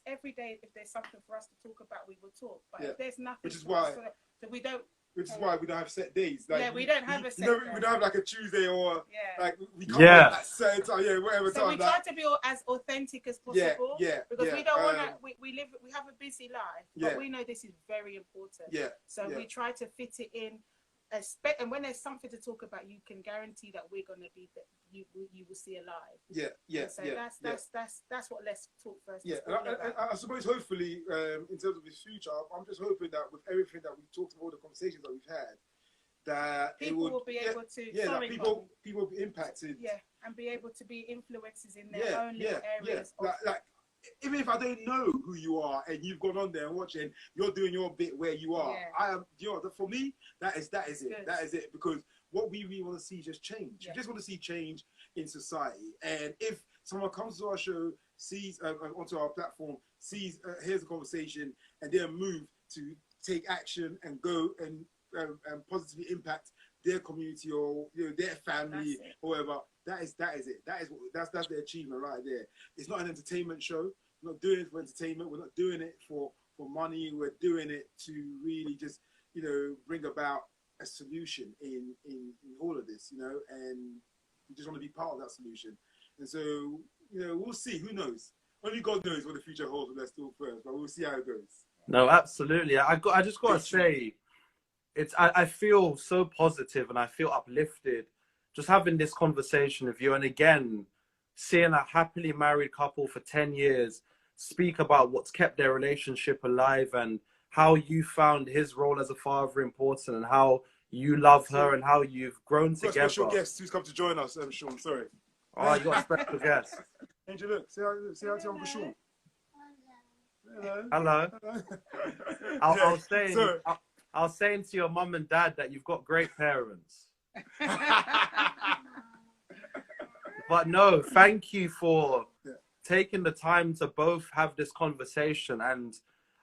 something for us to talk about, we will talk. But if there's nothing, which is why we don't have set days. Like, we don't have a set day. We don't have like a Tuesday or like we can't at that certain time. Whatever time. So we try to be as authentic as possible. Because we don't want to. We have a busy life, but we know this is very important. So we try to fit it in. And when there's something to talk about, you can guarantee that we're going to be that you will see alive. So that's what Let's Talk first. I suppose hopefully in terms of the future, I'm just hoping that with everything that we've talked about, all the conversations that we've had, that people will be able to people will be impacted. And be able to be influences in their own little areas. Like even if I don't know who you are and you've gone on there and watching, you're doing your bit where you are. I am. You know, for me, that is it. Good. That is it. Because what we really want to see is just change. We just want to see change in society. And if someone comes to our show, sees onto our platform, sees here's a conversation, and they're moved to take action and go and positively impact their community or their family or whatever. That is it. That's the achievement right there. It's not an entertainment show. We're not doing it for entertainment. We're not doing it for money. We're doing it to really just bring about a solution in all of this. And we just want to be part of that solution. And so we'll see. Who knows? Only God knows what the future holds. Let's Talk first, but we'll see how it goes. No, absolutely. I just got to say, I feel so positive and I feel uplifted just having this conversation with you. And again, seeing a happily married couple for 10 years speak about what's kept their relationship alive and how you found his role as a father important and how you love her and how you've grown together. Got a special guest who's come to join us, Sean. Sorry. Oh, you got a special guest. Angel, look. Say hi to Uncle Sean. Hello. I was saying to your mum and dad that you've got great parents. But no, thank you for taking the time to both have this conversation. And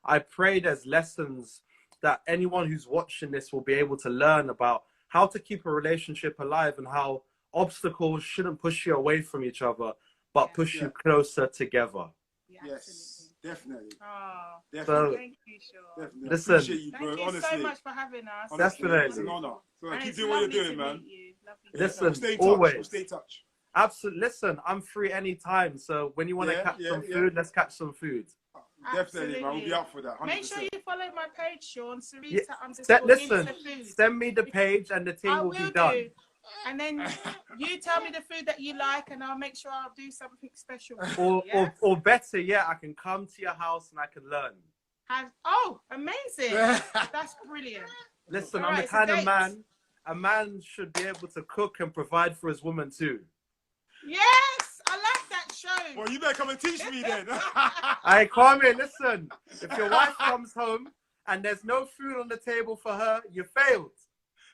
I pray there's lessons that anyone who's watching this will be able to learn about how to keep a relationship alive and how obstacles shouldn't push you away from each other, but push you closer together. Yes, definitely. Oh, definitely. Thank you, Sean. Definitely. Listen, Appreciate you, bro. Thank you honestly. so much for having us. Definitely. It's an honor. So And keep it's doing what you're lovely doing, to man. meet you. Lovely to Listen, We'll stay in touch. always. We'll stay in touch. Absolutely. Listen, I'm free anytime. So when you want to catch some food, let's catch some food. Definitely, man. We'll be up for that. 100%. Make sure you follow my page, Sean. Yeah. Sarita Listen, send me the page and the thing will be done. And then you tell me the food that you like, and I'll make sure I'll do something special. Or better, I can come to your house and I can learn. Amazing! That's brilliant. Listen, I'm the kind of man. A man should be able to cook and provide for his woman too. Yes, I like that show. Well, you better come and teach me then. Hey, Kwame, listen. If your wife comes home and there's no food on the table for her, you failed.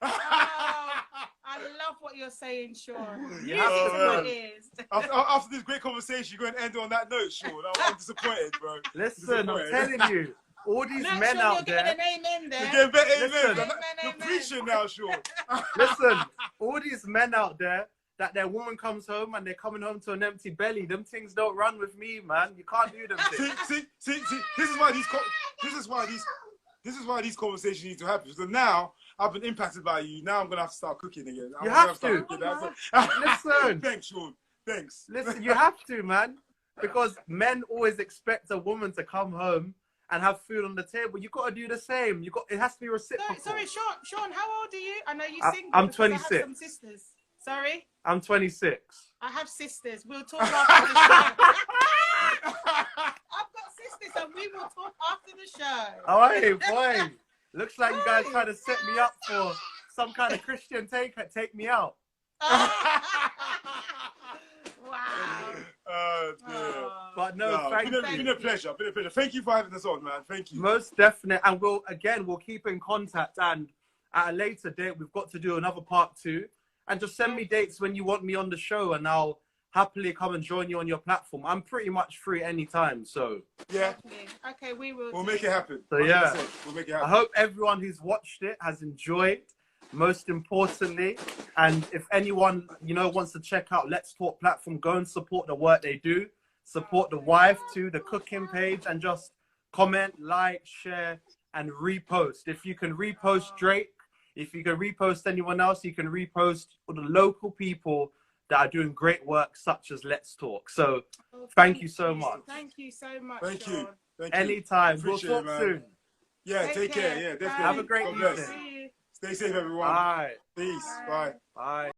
I love what you're saying, Sean. After this great conversation, you're going to end on that note, Sean. I'm disappointed, bro. Listen, I'm telling you, all these men out there. You're getting amen. You're preaching now, Sean. Listen, all these men out there that their woman comes home and they're coming home to an empty belly. Them things don't run with me, man. You can't do them things. See. This is why these conversations need to happen. So now I've been impacted by you. Now I'm gonna have to start cooking again. You have to. Listen. Thanks, Sean. Thanks. Listen, you have to, man, because men always expect a woman to come home and have food on the table. You got to do the same. It has to be reciprocal. Sorry, Sean. How old are you? I know you single. I'm 26. I have some sisters. Sorry. I'm 26. I have sisters. We'll talk after the show. I've got sisters, and we will talk after the show. Oh, hey, boy. Looks like you guys trying to set me up for some kind of Christian take me out. Wow. Oh, dear. But no, thank you. It's been a pleasure. Thank you for having us on, man. Thank you. Most definite. And we'll keep in contact. And at a later date, we've got to do another part 2. And just send me dates when you want me on the show, and I'll happily come and join you on your platform. I'm pretty much free anytime, so. Yeah. Okay, we'll make it happen. So yeah, we'll make it happen. I hope everyone who's watched it has enjoyed, most importantly. And if anyone, wants to check out Let's Talk platform, go and support the work they do. Support the wife too, the cooking page, and just comment, like, share, and repost. If you can repost Drake, if you can repost anyone else, you can repost the local people that are doing great work, such as Let's Talk. So, thank you so much. Thank you so much. Thank you. Anytime. We'll talk soon. Yeah, take care. Yeah, definitely. Have a great evening. Stay safe, everyone. Bye. Peace. Bye. Bye.